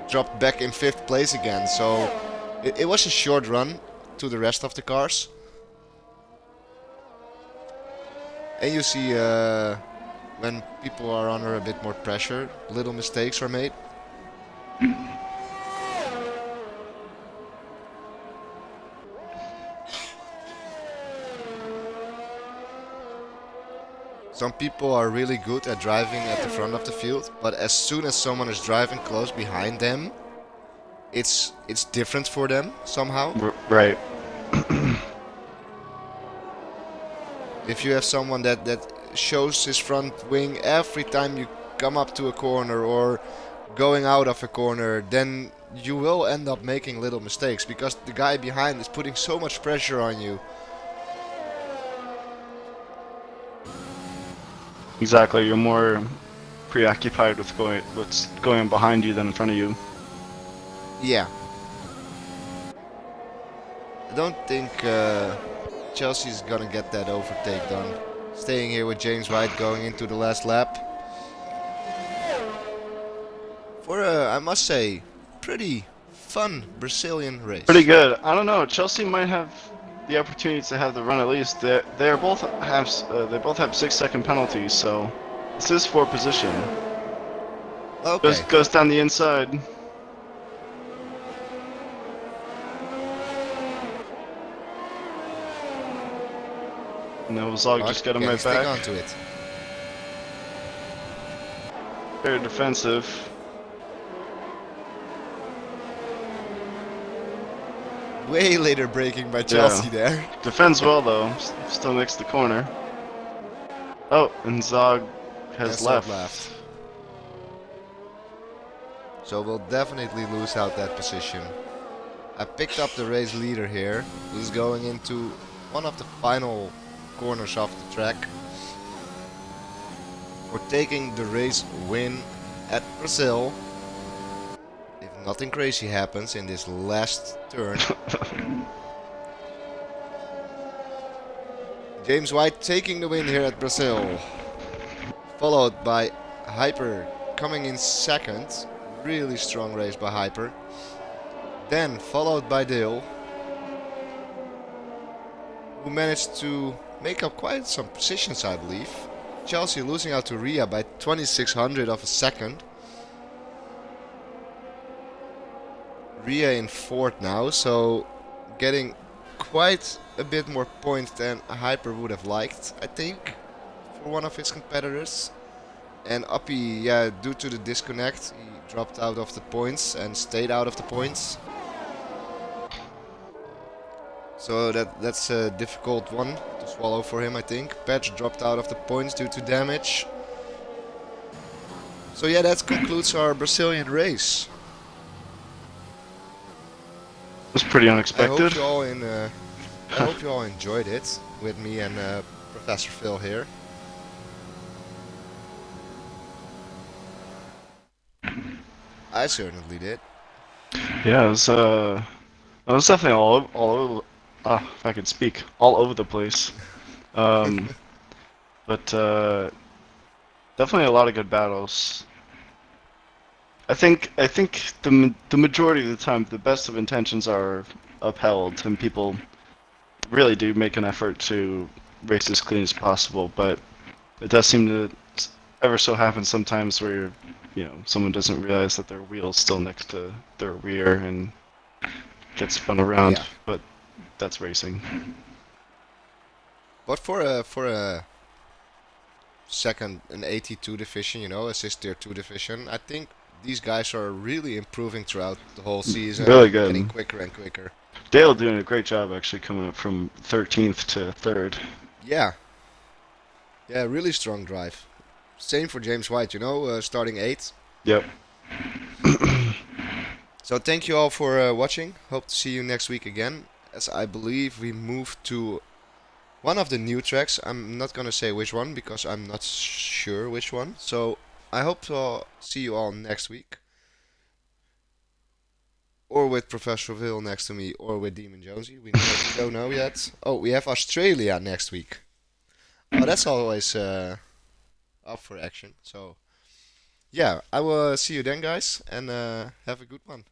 dropped back in 5th place again. So it was a short run to the rest of the cars. And you see when people are under a bit more pressure, little mistakes are made. Some people are really good at driving at the front of the field, but as soon as someone is driving close behind them, it's different for them somehow. Right. If you have someone that shows his front wing every time you come up to a corner or going out of a corner, then you will end up making little mistakes because the guy behind is putting so much pressure on you. Exactly. You're more preoccupied with what's going behind you than in front of you. Yeah. I don't think Chelsea's gonna get that overtake done. Staying here with James White going into the last lap. For I must say, pretty fun Brazilian Pretty race. good. I don't know. Chelsea might have the opportunity to have the run at least. They both have 6 second penalties, so this is for position. Goes Okay. goes down the inside. No, Zog Zog just got him getting right stick back. onto it. Very defensive. Way later braking by Yeah. Chelsea there. Defends well though. Still makes the corner. Oh, and Zog And has Zog left. left. So we'll definitely lose out that position. I picked up the race leader here, who's going into one of the final corners of the track. We're taking the race win at Brazil. If nothing crazy happens in this last turn. James White taking the win here at Brazil. Followed by Hyper coming in second. Really strong race by Hyper. Then followed by Dale, who managed to make up quite some positions, I believe. Chelsea losing out to Ria by 2600 of a second. Ria in fourth now, so getting quite a bit more points than Hyper would have liked, I think, for one of his competitors. And Uppy, yeah, due to the disconnect, he dropped out of the points and stayed out of the points. So that's a difficult one to swallow for him, I think. Patch dropped out of the points due to damage. So yeah, that concludes our Brazilian race. It's pretty I hope unexpected. you all I hope you all enjoyed it with me and Professor Phil here. I certainly did. Yeah, it was definitely all over. Ah, if I could speak, all over the place. Um, but definitely a lot of good battles. I think the majority of the time the best of intentions are upheld and people really do make an effort to race as clean as possible. But it does seem to ever so happen sometimes where someone doesn't realize that their wheel's still next to their rear and gets spun around. Yeah, But that's racing. but for a second an 82 division, assist tier 2 division, I think these guys are really improving throughout the whole Really season, getting good. quicker and quicker. Dale doing a great job actually coming up from 13th to 3rd. Yeah, yeah, really strong drive. Same for James White, starting 8th. Yep. So thank you all for watching. Hope to see you next week again, as I believe we moved to one of the new tracks. I'm not gonna say which one because I'm not sure which one. So I hope to see you all next week, or with Professor Will next to me, or with Demon Jonesy. We don't know yet. Oh, we have Australia next week. Oh, that's always up for action. So yeah, I will see you then, guys, and have a good one.